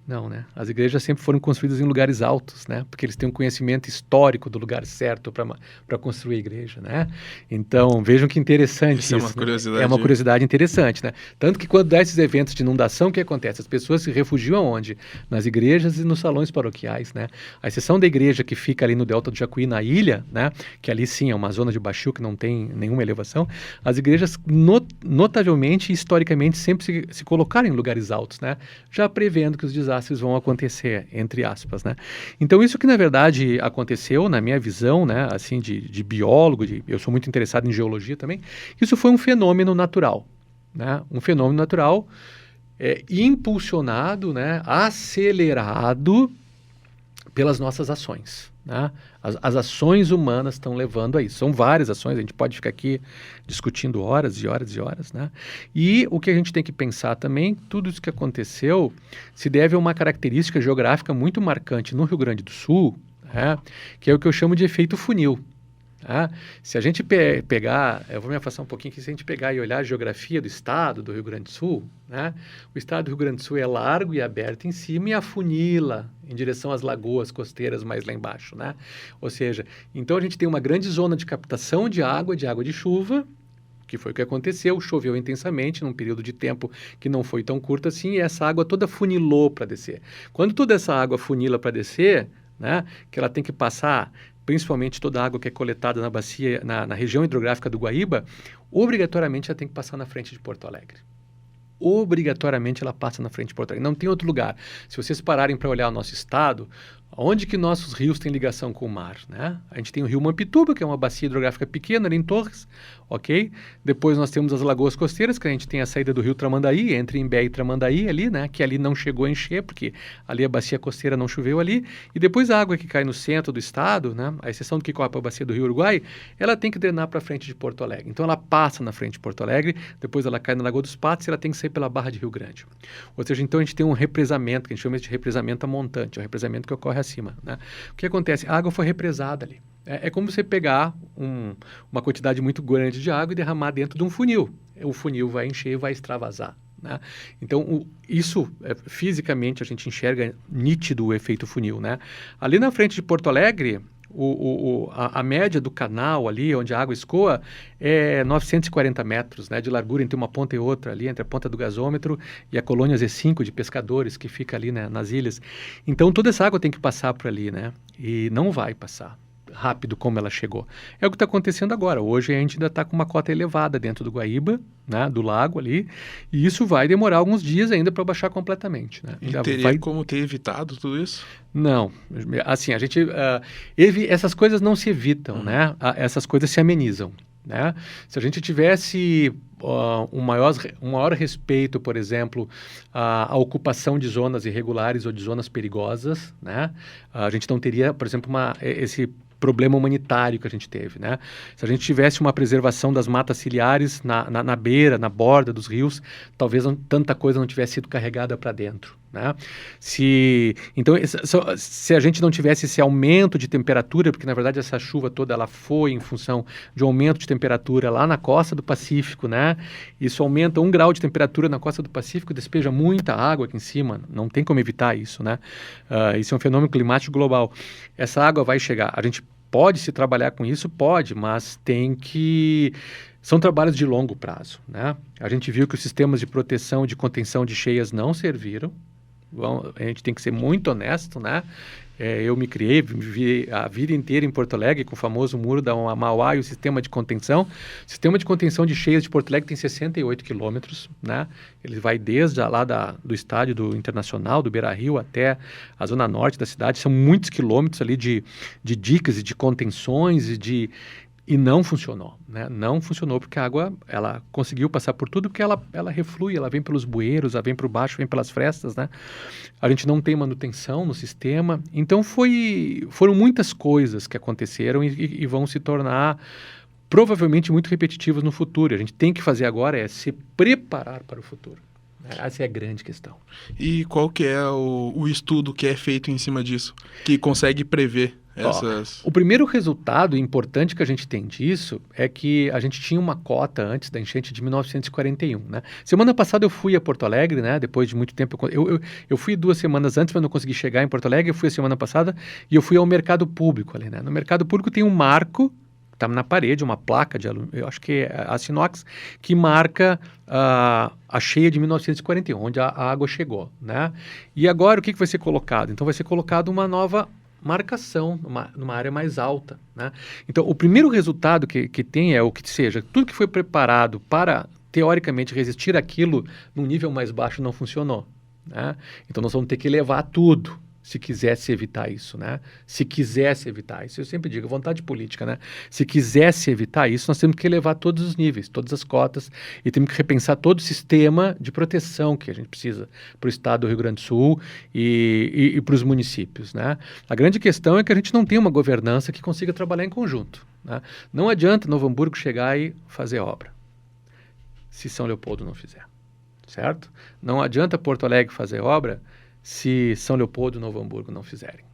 Não, né? As igrejas sempre foram construídas em lugares altos, né? Porque eles têm um conhecimento histórico do lugar certo para construir a igreja, né? Então, vejam que interessante isso. É uma curiosidade. É uma curiosidade interessante, né? Tanto que quando dá esses eventos de inundação, o que acontece? As pessoas se refugiam aonde? Nas igrejas e nos salões paroquiais, né? A exceção da igreja que fica ali no delta do Jacuí, na ilha, né? Que ali sim é uma zona de baixio que não tem nenhuma elevação. As igrejas notavelmente, historicamente, sempre se colocaram em lugares altos, né? Já prevendo que os desastres vão acontecer, entre aspas, né? Então, isso que, na verdade, aconteceu, na minha visão, né, assim, de biólogo, eu sou muito interessado em geologia também, isso foi um fenômeno natural, né? Um fenômeno natural impulsionado, né, acelerado pelas nossas ações, né? As ações humanas estão levando a isso. São várias ações, a gente pode ficar aqui discutindo horas e horas e horas, né? E o que a gente tem que pensar também, tudo isso que aconteceu se deve a uma característica geográfica muito marcante no Rio Grande do Sul, né? Que é o que eu chamo de efeito funil. Se a gente pegar, eu vou me afastar um pouquinho aqui, se a gente pegar e olhar a geografia do estado do Rio Grande do Sul, né? O estado do Rio Grande do Sul é largo e aberto em cima e afunila em direção às lagoas costeiras mais lá embaixo, né? Ou seja, então a gente tem uma grande zona de captação de água de chuva, que foi o que aconteceu, choveu intensamente num período de tempo que não foi tão curto assim, e essa água toda funilou para descer. Quando toda essa água funila para descer, né, que ela tem que passar, principalmente toda a água que é coletada na bacia, na região hidrográfica do Guaíba, obrigatoriamente ela tem que passar na frente de Porto Alegre. Obrigatoriamente ela passa na frente de Porto Alegre. Não tem outro lugar. Se vocês pararem para olhar o nosso estado, onde que nossos rios têm ligação com o mar, né? A gente tem o rio Mampituba, que é uma bacia hidrográfica pequena ali em Torres, ok? Depois nós temos as lagoas costeiras, que a gente tem a saída do rio Tramandaí, entre Imbé e Tramandaí ali, né? Que ali não chegou a encher, porque ali a bacia costeira não choveu ali. E depois a água que cai no centro do estado, né? A exceção do que corre para a bacia do rio Uruguai, ela tem que drenar para frente de Porto Alegre. Então ela passa na frente de Porto Alegre, depois ela cai na Lagoa dos Patos e ela tem que sair pela Barra de Rio Grande. Ou seja, então a gente tem um represamento, que a gente chama de represamento a montante, é um represamento que ocorre acima, né? O que acontece? A água foi represada ali. É como você pegar uma quantidade muito grande de água e derramar dentro de um funil. o funil vai encher e vai extravasar, né? Então, isso, fisicamente, a gente enxerga nítido o efeito funil, né? Ali na frente de Porto Alegre, a média do canal ali, onde a água escoa, é 940 metros, né, de largura entre uma ponta e outra, ali entre a ponta do gasômetro e a colônia Z5 de pescadores que fica ali, né, nas ilhas. Então, toda essa água tem que passar por ali, né? E não vai passar rápido como ela chegou. É o que está acontecendo agora. Hoje a gente ainda está com uma cota elevada dentro do Guaíba, né, do lago ali, e isso vai demorar alguns dias ainda para baixar completamente, né? E teria como ter evitado tudo isso? Não. Assim, a gente... essas coisas não se evitam, né? Essas coisas se amenizam, né? Se a gente tivesse um maior respeito, por exemplo, à ocupação de zonas irregulares ou de zonas perigosas, né? A gente não teria, por exemplo, esse problema humanitário que a gente teve, né? Se a gente tivesse uma preservação das matas ciliares na beira, na borda dos rios, talvez tanta coisa não tivesse sido carregada para dentro, né? Então, se a gente não tivesse esse aumento de temperatura, porque na verdade essa chuva toda ela foi em função de um aumento de temperatura lá na costa do Pacífico, né? Isso aumenta 1 grau de temperatura na costa do Pacífico, despeja muita água aqui em cima, não tem como evitar isso, né? Isso é um fenômeno climático global. Essa água vai chegar, a gente pode se trabalhar com isso? Pode, mas são trabalhos de longo prazo, né? A gente viu que os sistemas de proteção e de contenção de cheias não serviram. A gente tem que ser muito honesto, né? Eu me criei, vivi a vida inteira em Porto Alegre com o famoso muro da Mauá e o sistema de contenção. O sistema de contenção de cheias de Porto Alegre tem 68 quilômetros, né? Ele vai desde lá do estádio do Internacional, do Beira-Rio, até a zona norte da cidade. São muitos quilômetros ali de dicas e de contenções e não funcionou, né? Não funcionou porque a água, ela conseguiu passar por tudo porque ela reflui, ela vem pelos bueiros, ela vem por baixo, vem pelas frestas, né? A gente não tem manutenção no sistema. Então, foram muitas coisas que aconteceram e vão se tornar provavelmente muito repetitivas no futuro. A gente tem que fazer agora é se preparar para o futuro. Essa é a grande questão. E qual que é o estudo que é feito em cima disso, que consegue prever essas... O primeiro resultado importante que a gente tem disso é que a gente tinha uma cota antes da enchente de 1941, né? Semana passada eu fui a Porto Alegre, né? Depois de muito tempo, eu fui 2 semanas antes, mas não consegui chegar em Porto Alegre. Eu fui a semana passada e eu fui ao mercado público ali, né? No mercado público tem um marco, está na parede, uma placa de alumínio, eu acho que é a Sinox, que marca a cheia de 1941, onde a água chegou, né? E agora o que vai ser colocado? Então vai ser colocado uma nova marcação numa área mais alta, né? Então, o primeiro resultado que tem é o que seja, tudo que foi preparado para, teoricamente, resistir àquilo num nível mais baixo não funcionou, né? Então, nós vamos ter que levar tudo, se quisesse evitar isso, né? Se quisesse evitar isso, eu sempre digo, vontade política, né? Se quisesse evitar isso, nós temos que elevar todos os níveis, todas as cotas, e temos que repensar todo o sistema de proteção que a gente precisa para o estado do Rio Grande do Sul e para os municípios, né? A grande questão é que a gente não tem uma governança que consiga trabalhar em conjunto, né? Não adianta Novo Hamburgo chegar e fazer obra, se São Leopoldo não fizer, certo? Não adianta Porto Alegre fazer obra se São Leopoldo e Novo Hamburgo não fizerem,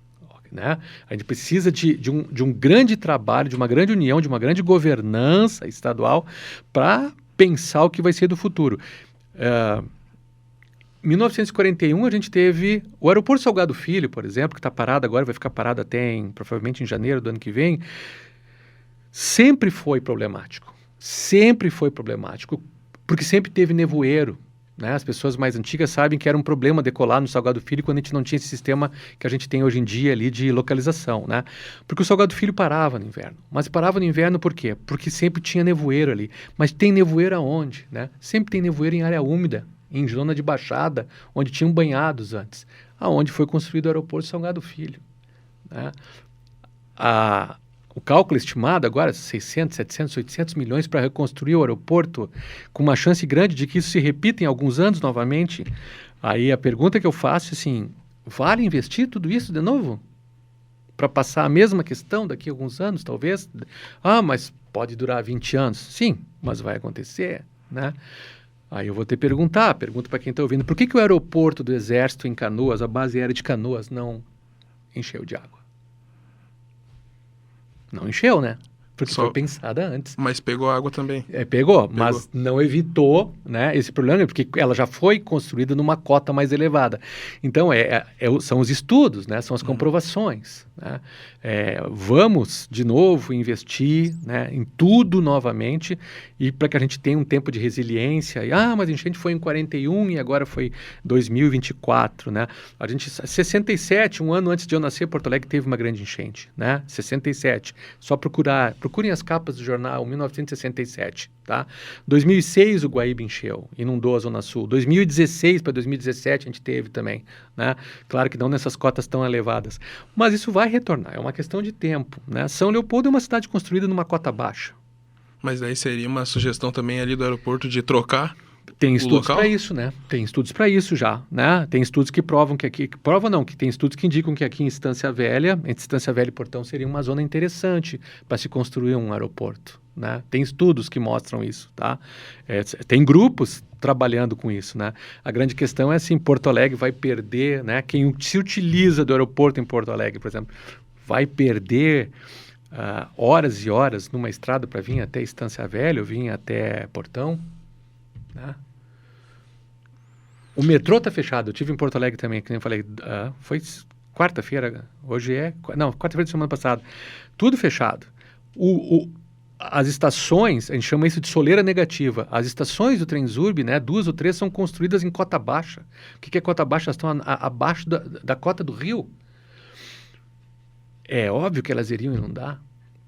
né? A gente precisa de um grande trabalho, de uma grande união, de uma grande governança estadual para pensar o que vai ser do futuro. Em 1941 a gente teve o aeroporto Salgado Filho, por exemplo, que está parado agora, vai ficar parado até provavelmente em janeiro do ano que vem. Sempre foi problemático, porque sempre teve nevoeiro, né? As pessoas mais antigas sabem que era um problema decolar no Salgado Filho quando a gente não tinha esse sistema que a gente tem hoje em dia ali de localização, né? Porque o Salgado Filho parava no inverno. Mas parava no inverno por quê? Porque sempre tinha nevoeiro ali. Mas tem nevoeiro aonde, né? Sempre tem nevoeiro em área úmida, em zona de baixada, onde tinham banhados antes. Aonde foi construído o aeroporto Salgado Filho, né? O cálculo estimado agora, 600, 700, 800 milhões para reconstruir o aeroporto, com uma chance grande de que isso se repita em alguns anos novamente. Aí a pergunta que eu faço é assim, vale investir tudo isso de novo? Para passar a mesma questão daqui a alguns anos, talvez? Mas pode durar 20 anos. Sim, mas vai acontecer, né? Aí eu vou te pergunto para quem está ouvindo, por que o aeroporto do Exército em Canoas, a base aérea de Canoas, não encheu de água? Não encheu, né? porque Só- foi pensada antes. Mas pegou água também. Pegou, mas não evitou, né, esse problema, porque ela já foi construída numa cota mais elevada. Então, são os estudos, né, são as comprovações. Né? Vamos, de novo, investir, né, em tudo novamente, e para que a gente tenha um tempo de resiliência. Mas a enchente foi em 41 e agora foi 2024. Né? 67, um ano antes de eu nascer, Porto Alegre teve uma grande enchente. Né? 67. Só procurem as capas do jornal, 1967. Tá? 2006 o Guaíba encheu, inundou a Zona Sul. 2016 para 2017 a gente teve também. Né? Claro que não nessas cotas tão elevadas. Mas isso vai retornar, é uma questão de tempo. Né? São Leopoldo é uma cidade construída numa cota baixa. Mas daí seria uma sugestão também ali do aeroporto de trocar Tem o estudos local? para isso, né? Tem estudos para isso já, né? Tem estudos que provam que aqui... que tem estudos que indicam que aqui em Estância Velha, entre Estância Velha e Portão, seria uma zona interessante para se construir um aeroporto. Né? Tem estudos que mostram isso, tá? Tem grupos trabalhando com isso, né? A grande questão é assim, Porto Alegre vai perder, né? Quem se utiliza do aeroporto em Porto Alegre, por exemplo, vai perder horas e horas numa estrada para vir até Estância Velha ou vir até Portão, né? O metrô está fechado. Eu tive em Porto Alegre também, que nem eu falei, foi quarta-feira, hoje quarta-feira de semana passada. Tudo fechado. As estações, a gente chama isso de soleira negativa. As estações do Transurb, né, 2 ou 3, são construídas em cota baixa. O que é cota baixa? Elas estão abaixo da cota do rio. É óbvio que elas iriam inundar.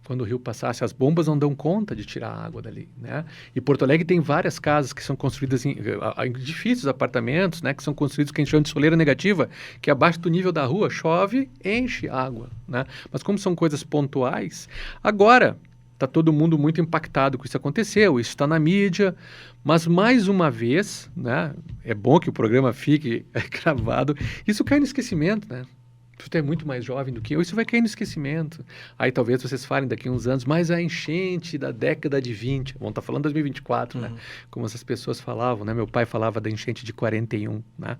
Quando o rio passasse, as bombas não dão conta de tirar a água dali, né? E Porto Alegre tem várias casas que são construídas em edifícios, apartamentos, né? Que são construídos que a gente chama de soleira negativa, que abaixo do nível da rua chove, enche água, né? Mas como são coisas pontuais, agora está todo mundo muito impactado com isso aconteceu, isso está na mídia, mas mais uma vez, né? É bom que o programa fique gravado, isso cai no esquecimento, né? Você é muito mais jovem do que eu, isso vai cair no esquecimento. Aí talvez vocês falem daqui a uns anos, mas a enchente da década de 20, vamos estar falando 2024, né? Como essas pessoas falavam, né? Meu pai falava da enchente de 41, né?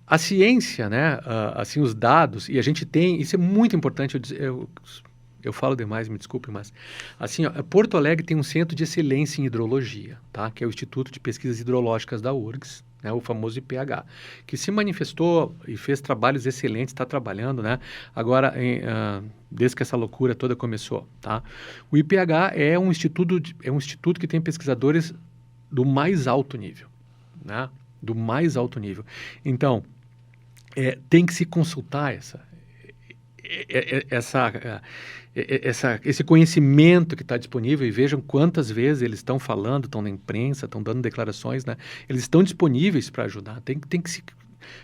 A ciência, né? Assim, os dados, e a gente tem, isso é muito importante, eu falo demais, me desculpe, mas assim, Porto Alegre tem um centro de excelência em hidrologia, tá? Que é o Instituto de Pesquisas Hidrológicas da URGS, né, o famoso IPH, que se manifestou e fez trabalhos excelentes, está trabalhando, né, agora, desde que essa loucura toda começou. Tá? O IPH é um instituto que tem pesquisadores do mais alto nível. Né, do mais alto nível. Então, tem que se consultar esse conhecimento que está disponível, e vejam quantas vezes eles estão falando, estão na imprensa, estão dando declarações, né? Eles estão disponíveis para ajudar. Tem que se...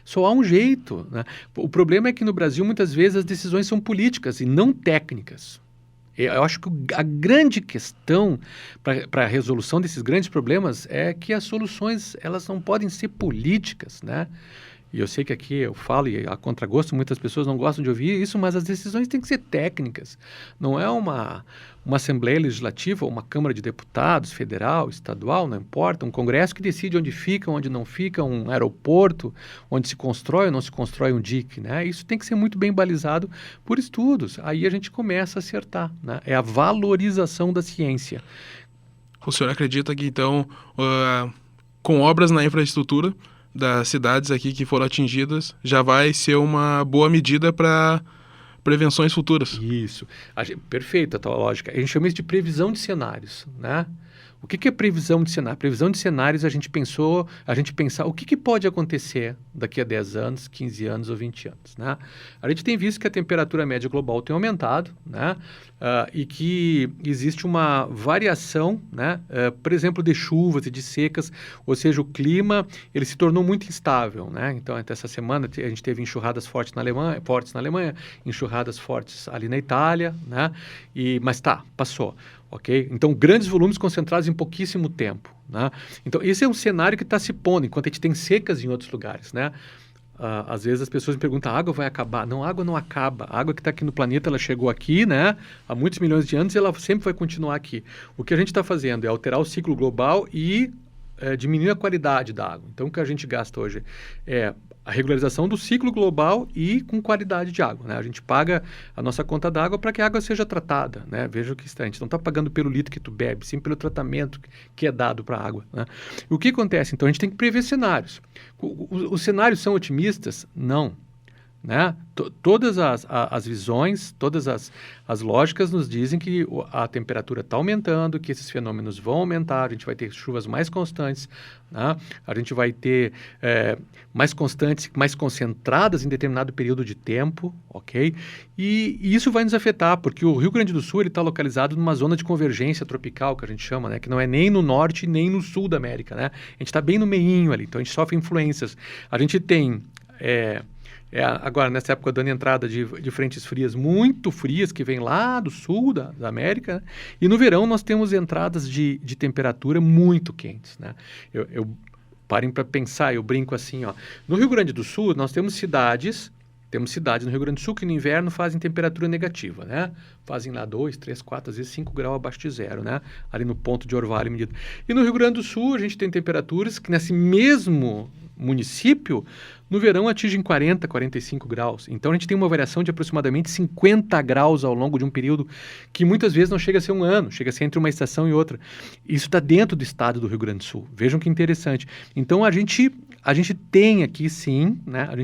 Só há um jeito, né? O problema é que no Brasil muitas vezes as decisões são políticas e não técnicas. Eu acho que a grande questão para a resolução desses grandes problemas é que as soluções elas não podem ser políticas, né? E eu sei que aqui eu falo, e a contragosto, muitas pessoas não gostam de ouvir isso, mas as decisões têm que ser técnicas. Não é uma Assembleia Legislativa ou uma Câmara de Deputados, federal, estadual, não importa, um Congresso que decide onde fica, onde não fica, um aeroporto, onde se constrói ou não se constrói um dique, né? Isso tem que ser muito bem balizado por estudos. Aí a gente começa a acertar, né? É a valorização da ciência. O senhor acredita que, então, com obras na infraestrutura das cidades aqui que foram atingidas, já vai ser uma boa medida para prevenções futuras? Isso. Perfeito a tua lógica. A gente chama isso de previsão de cenários, né? O que é previsão de cenário? Previsão de cenários, a gente pensar o que pode acontecer daqui a 10 anos, 15 anos ou 20 anos, né? A gente tem visto que a temperatura média global tem aumentado, né? E que existe uma variação, né? Por exemplo, de chuvas e de secas, ou seja, o clima ele se tornou muito instável, né? Então, até essa semana a gente teve enxurradas fortes na Alemanha, enxurradas fortes ali na Itália, né? Mas passou. Okay? Então, grandes volumes concentrados em pouquíssimo tempo. Né? Então, esse é um cenário que está se pondo, enquanto a gente tem secas em outros lugares. Né? Às vezes as pessoas me perguntam, a água vai acabar? Não, a água não acaba. A água que está aqui no planeta, ela chegou aqui, né, há muitos milhões de anos e ela sempre vai continuar aqui. O que a gente está fazendo é alterar o ciclo global e diminuir a qualidade da água. Então, o que a gente gasta hoje é a regularização do ciclo global e com qualidade de água, né? A gente paga a nossa conta d'água para que a água seja tratada, né? Veja o que está, a gente não está pagando pelo litro que tu bebe, sim pelo tratamento que é dado para a água, né? O que acontece? Então, a gente tem que prever cenários. Os cenários são otimistas? Não. Né? Todas as visões, todas as lógicas nos dizem que a temperatura está aumentando, que esses fenômenos vão aumentar, a gente vai ter chuvas mais constantes, né? A gente vai ter mais constantes, mais concentradas em determinado período de tempo, ok? E isso vai nos afetar, porque o Rio Grande do Sul está localizado numa zona de convergência tropical, que a gente chama, né? Que não é nem no norte nem no sul da América, né? A gente está bem no meinho ali, então a gente sofre influências. A gente tem... agora, nessa época, dando entrada de frentes frias muito frias, que vem lá do sul da América, né? E no verão nós temos entradas de temperatura muito quentes, né? Parem para pensar, eu brinco assim, ó. No Rio Grande do Sul, nós temos cidades no Rio Grande do Sul que no inverno fazem temperatura negativa, né? Fazem lá 2, 3, 4, às vezes 5 graus abaixo de zero, né? Ali no ponto de orvalho medido. E no Rio Grande do Sul, a gente tem temperaturas que nesse mesmo município, no verão atingem 40, 45 graus. Então, a gente tem uma variação de aproximadamente 50 graus ao longo de um período que muitas vezes não chega a ser um ano, chega a ser entre uma estação e outra. Isso está dentro do estado do Rio Grande do Sul. Vejam que interessante. Então, a gente tem aqui, sim, né? A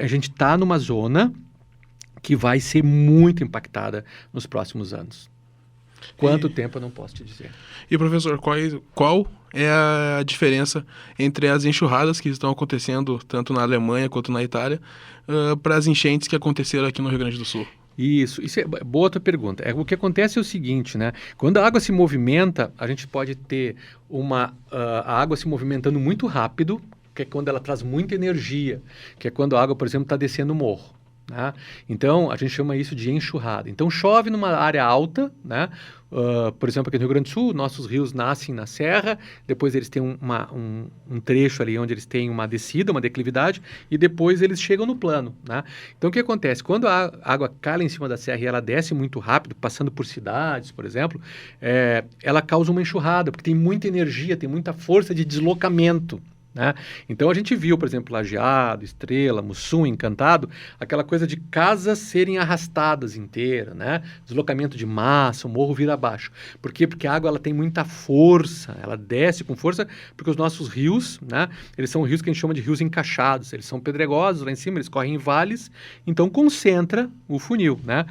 gente está numa zona que vai ser muito impactada nos próximos anos. Quanto tempo eu não posso te dizer. E, professor, qual é a diferença entre as enxurradas que estão acontecendo tanto na Alemanha quanto na Itália para as enchentes que aconteceram aqui no Rio Grande do Sul? Isso é boa tua pergunta. O que acontece é o seguinte, né? Quando a água se movimenta, a gente pode ter a água se movimentando muito rápido, que é quando ela traz muita energia, que é quando a água, por exemplo, está descendo o morro. Né? Então, a gente chama isso de enxurrada. Então, chove numa área alta, né? Por exemplo, aqui no Rio Grande do Sul, nossos rios nascem na serra, depois eles têm um trecho ali onde eles têm uma descida, uma declividade, e depois eles chegam no plano. Né? Então, o que acontece? Quando a água cai lá em cima da serra e ela desce muito rápido, passando por cidades, por exemplo, ela causa uma enxurrada, porque tem muita energia, tem muita força de deslocamento. Né? Então, a gente viu, por exemplo, Lajeado, Estrela, Mussum, Encantado, aquela coisa de casas serem arrastadas inteiras, né? Deslocamento de massa, o morro vira abaixo. Por quê? Porque a água ela tem muita força, ela desce com força, porque os nossos rios, né? Eles são rios que a gente chama de rios encaixados, eles são pedregosos lá em cima, eles correm em vales, então concentra o funil, né?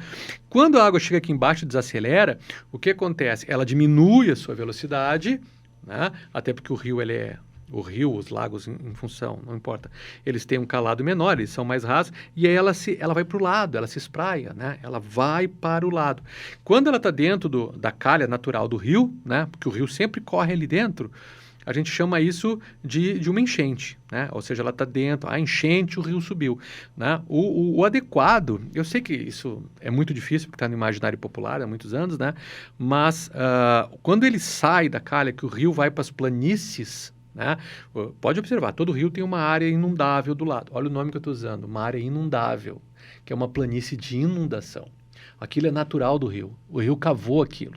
Quando a água chega aqui embaixo e desacelera, o que acontece? Ela diminui a sua velocidade, né? Até porque o rio, os lagos, em função, não importa, eles têm um calado menor, eles são mais rasos, e aí ela vai para o lado, ela se espraia, né? Ela vai para o lado. Quando ela está dentro da calha natural do rio, né? Porque o rio sempre corre ali dentro, a gente chama isso de uma enchente, né? Ou seja, ela está dentro, a enchente, o rio subiu, né? O adequado, eu sei que isso é muito difícil, porque está no imaginário popular há muitos anos, né? Mas quando ele sai da calha, que o rio vai para as planícies, né? Pode observar, todo rio tem uma área inundável do lado. Olha o nome que eu estou usando, uma área inundável, que é uma planície de inundação. Aquilo é natural do rio. O rio cavou aquilo.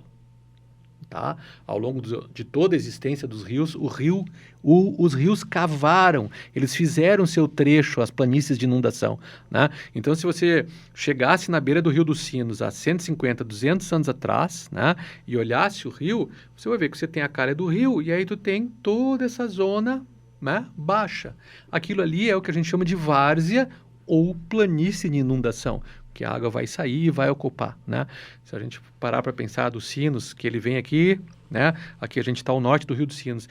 Tá? Ao longo de toda a existência dos rios, os rios cavaram, eles fizeram seu trecho, as planícies de inundação. Né? Então, se você chegasse na beira do Rio dos Sinos há 150, 200 anos atrás, né, e olhasse o rio, você vai ver que você tem a calha do rio e aí tu tem toda essa zona, né, baixa. Aquilo ali é o que a gente chama de várzea ou planície de inundação, que a água vai sair e vai ocupar, né? Se a gente parar para pensar dos Sinos, que ele vem aqui, né? Aqui a gente está ao norte do Rio dos Sinos.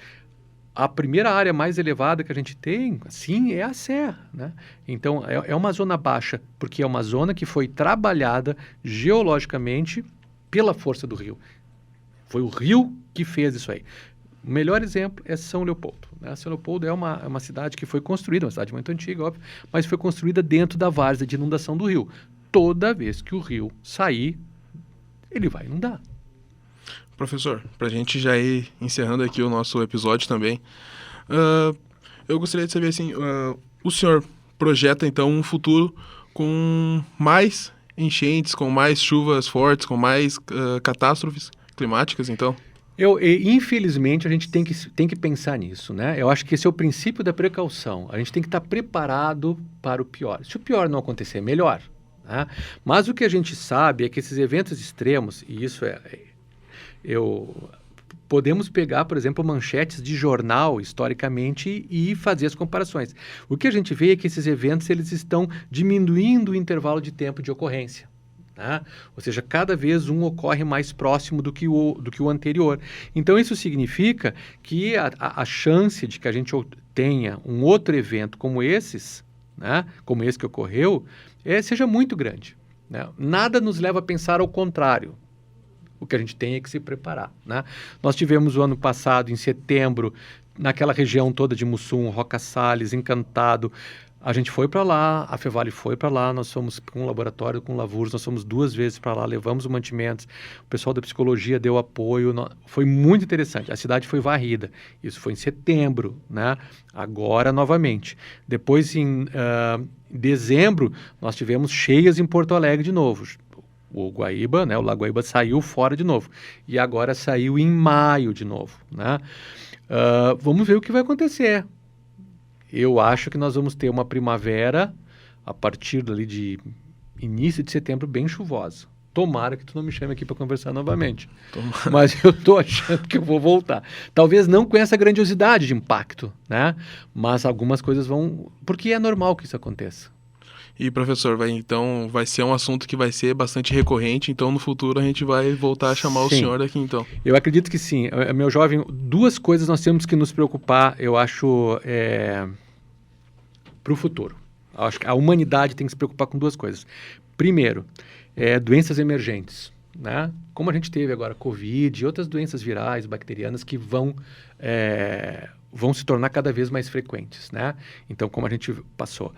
A primeira área mais elevada que a gente tem, sim, é a serra, né? Então, é uma zona baixa, porque é uma zona que foi trabalhada geologicamente pela força do rio. Foi o rio que fez isso aí. O melhor exemplo é São Leopoldo. Né? São Leopoldo é uma cidade que foi construída, uma cidade muito antiga, óbvio, mas foi construída dentro da várzea de inundação do rio. Toda vez que o rio sair, ele vai inundar. Professor, para a gente já ir encerrando aqui o nosso episódio também, eu gostaria de saber assim, o senhor projeta então um futuro com mais enchentes, com mais chuvas fortes, com mais catástrofes climáticas, então? Infelizmente, a gente tem que pensar nisso, né? Eu acho que esse é o princípio da precaução. A gente tem que estar preparado para o pior. Se o pior não acontecer, melhor, né? Mas o que a gente sabe é que esses eventos extremos, e isso podemos pegar, por exemplo, manchetes de jornal, historicamente, e fazer as comparações. O que a gente vê é que esses eventos eles estão diminuindo o intervalo de tempo de ocorrência. Né? Ou seja, cada vez um ocorre mais próximo do que o anterior. Então, isso significa que a chance de que a gente tenha um outro evento como esses, né? Como esse que ocorreu, seja muito grande. Né? Nada nos leva a pensar ao contrário. O que a gente tem é que se preparar. Né? Nós tivemos o ano passado, em setembro, naquela região toda de Mussum, Roca Salles, Encantado. A gente foi para lá, a Fevale foi para lá, nós fomos com um laboratório, com lavouros, nós fomos 2 vezes para lá, levamos os mantimentos, o pessoal da psicologia deu apoio, foi muito interessante. A cidade foi varrida, isso foi em setembro, né? Agora novamente. Depois, em dezembro, nós tivemos cheias em Porto Alegre de novo. O Guaíba, né, o Lago Guaíba saiu fora de novo. E agora saiu em maio de novo. Né? Vamos ver o que vai acontecer. Eu acho que nós vamos ter uma primavera a partir dali de início de setembro bem chuvosa. Tomara que tu não me chame aqui para conversar novamente. Tomara. Mas eu estou achando que eu vou voltar. Talvez não com essa grandiosidade de impacto, né? Mas algumas coisas vão... Porque é normal que isso aconteça. E, professor, vai ser um assunto que vai ser bastante recorrente, então no futuro a gente vai voltar a chamar o senhor aqui, então. Eu acredito que sim. Meu jovem, 2 coisas nós temos que nos preocupar, eu acho, para o futuro. Eu acho que a humanidade tem que se preocupar com 2 coisas. Primeiro, doenças emergentes, né? Como a gente teve agora Covid e outras doenças virais, bacterianas, que vão se tornar cada vez mais frequentes, né? Então, como a gente passou.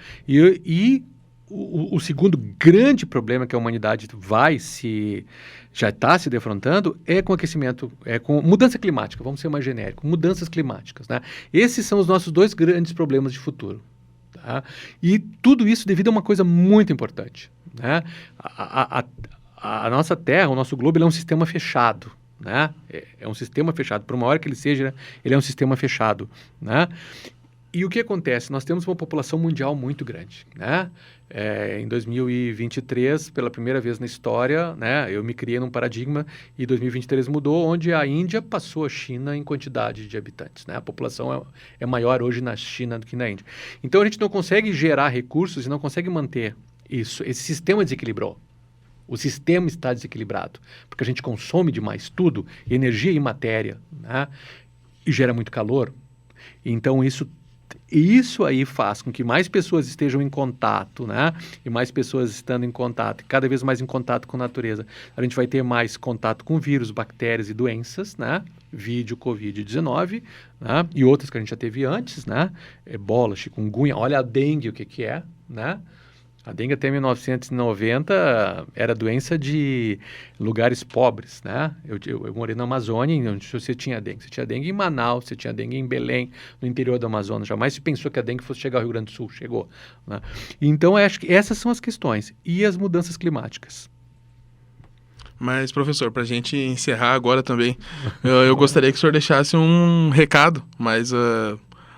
O segundo grande problema que a humanidade já está se defrontando é com aquecimento, com mudança climática, vamos ser mais genéricos, mudanças climáticas. Né? Esses são os nossos 2 grandes problemas de futuro. Tá? E tudo isso devido a uma coisa muito importante. Né? A nossa Terra, o nosso globo, ele é um sistema fechado. Né? É um sistema fechado. Por maior que ele seja, ele é um sistema fechado. Né? E o que acontece? Nós temos uma população mundial muito grande, né? Em 2023, pela primeira vez na história, né, eu me criei num paradigma e 2023 mudou, onde a Índia passou a China em quantidade de habitantes, né? A população é maior hoje na China do que na Índia. Então, a gente não consegue gerar recursos e não consegue manter isso. Esse sistema desequilibrou. O sistema está desequilibrado, porque a gente consome demais tudo, energia e matéria, né? E gera muito calor. Então, isso aí faz com que mais pessoas estejam em contato, né? E mais pessoas estando em contato, cada vez mais em contato com a natureza. A gente vai ter mais contato com vírus, bactérias e doenças, né? Vídeo Covid-19, né? E outras que a gente já teve antes, né? Ebola, chikungunya, olha a dengue, o que é, né? A dengue até 1990 era doença de lugares pobres, né? Eu morei na Amazônia, onde você tinha dengue. Você tinha dengue em Manaus, você tinha dengue em Belém, no interior do Amazonas. Jamais se pensou que a dengue fosse chegar ao Rio Grande do Sul. Chegou. Né? Então, eu acho que essas são as questões. E as mudanças climáticas. Mas, professor, para a gente encerrar agora também, eu gostaria que o senhor deixasse um recado, mas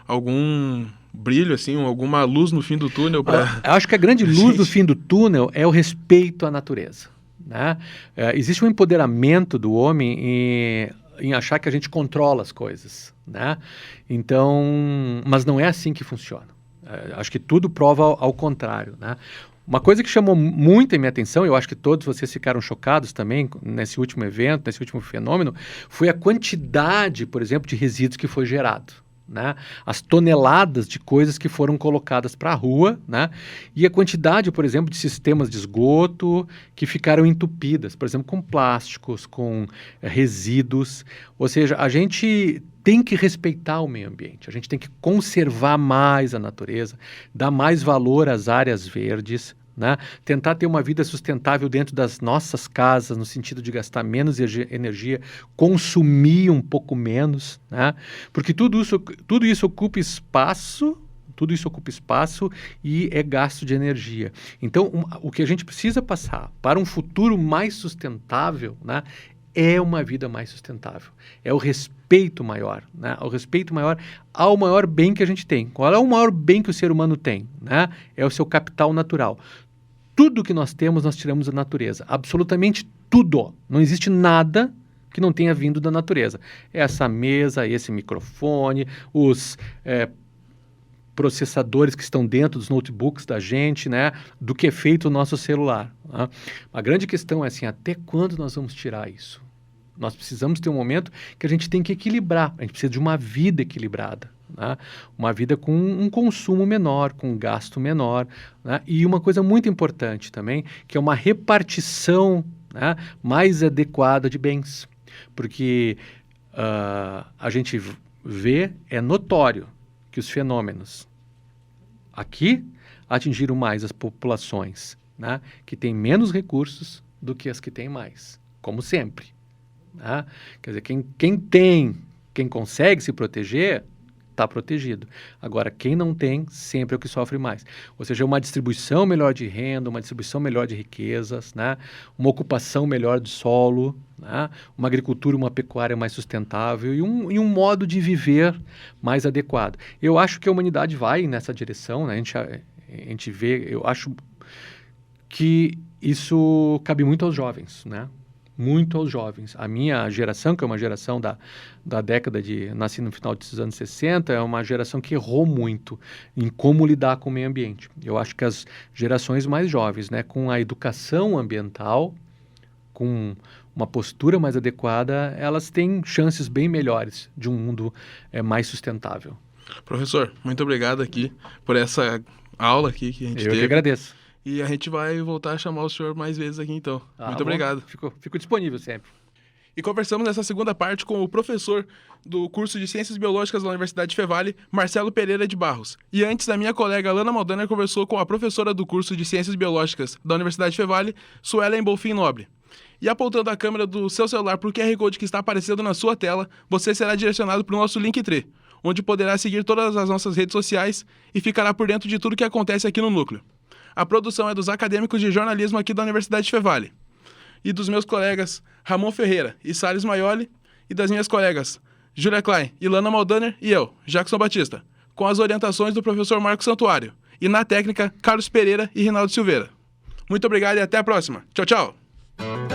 algum brilho, assim, alguma luz no fim do túnel? Eu acho que a grande luz do fim do túnel é o respeito à natureza. Né? Existe um empoderamento do homem em achar que a gente controla as coisas. Né? Então, mas não é assim que funciona. Acho que tudo prova ao contrário. Né? Uma coisa que chamou muito a minha atenção, eu acho que todos vocês ficaram chocados também nesse último evento, nesse último fenômeno, foi a quantidade, por exemplo, de resíduos que foi gerado. Né? As toneladas de coisas que foram colocadas para a rua, né? E a quantidade, por exemplo, de sistemas de esgoto que ficaram entupidas, por exemplo, com plásticos, com resíduos. Ou seja, a gente tem que respeitar o meio ambiente, a gente tem que conservar mais a natureza, dar mais valor às áreas verdes, né? Tentar ter uma vida sustentável dentro das nossas casas, no sentido de gastar menos energia, consumir um pouco menos, né? Porque tudo isso ocupa espaço, e é gasto de energia. Então, o que a gente precisa passar para um futuro mais sustentável, né, é uma vida mais sustentável. É o respeito maior, né? O respeito maior ao maior bem que a gente tem. Qual é o maior bem que o ser humano tem, né? É o seu capital natural. Tudo que nós temos, nós tiramos da natureza. Absolutamente tudo. Não existe nada que não tenha vindo da natureza. Essa mesa, esse microfone, os processadores que estão dentro dos notebooks da gente, né? Do que é feito o nosso celular. Né? A grande questão é assim, até quando nós vamos tirar isso? Nós precisamos ter um momento que a gente tem que equilibrar. A gente precisa de uma vida equilibrada. Né? Uma vida com um consumo menor, com um gasto menor. Né? E uma coisa muito importante também, que é uma repartição, né, mais adequada de bens. Porque a gente vê, é notório, que os fenômenos aqui atingiram mais as populações, né, que têm menos recursos do que as que têm mais, como sempre. Né? Quer dizer, quem consegue se proteger, está protegido. Agora, quem não tem, sempre é o que sofre mais. Ou seja, uma distribuição melhor de renda, uma distribuição melhor de riquezas, né? Uma ocupação melhor do solo, né? Uma agricultura, uma pecuária mais sustentável e um modo de viver mais adequado. Eu acho que a humanidade vai nessa direção, né? A gente vê, eu acho que isso cabe muito aos jovens, né? Muito aos jovens. A minha geração, que é uma geração da década de... Nasci no final dos anos 60, é uma geração que errou muito em como lidar com o meio ambiente. Eu acho que as gerações mais jovens, né, com a educação ambiental, com uma postura mais adequada, elas têm chances bem melhores de um mundo mais sustentável. Professor, muito obrigado aqui por essa aula aqui que a gente teve. Eu que agradeço. E a gente vai voltar a chamar o senhor mais vezes aqui, então. Muito obrigado. Fico disponível sempre. E conversamos nessa segunda parte com o professor do curso de Ciências Biológicas da Universidade Fevale, Marcelo Pereira de Barros. E antes, a minha colega Alana Maldaner conversou com a professora do curso de Ciências Biológicas da Universidade Fevale, Suelen Bolfin Nobre. E apontando a câmera do seu celular para o QR Code que está aparecendo na sua tela, você será direcionado para o nosso Linktree, onde poderá seguir todas as nossas redes sociais e ficará por dentro de tudo que acontece aqui no Núcleo. A produção é dos acadêmicos de jornalismo aqui da Universidade Fevale. E dos meus colegas Ramon Ferreira e Salles Maioli, e das minhas colegas Júlia Klein, Ilana Maldaner e eu, Jackson Batista, com as orientações do professor Marcos Santuário. E na técnica, Carlos Pereira e Rinaldo Silveira. Muito obrigado e até a próxima. Tchau, tchau!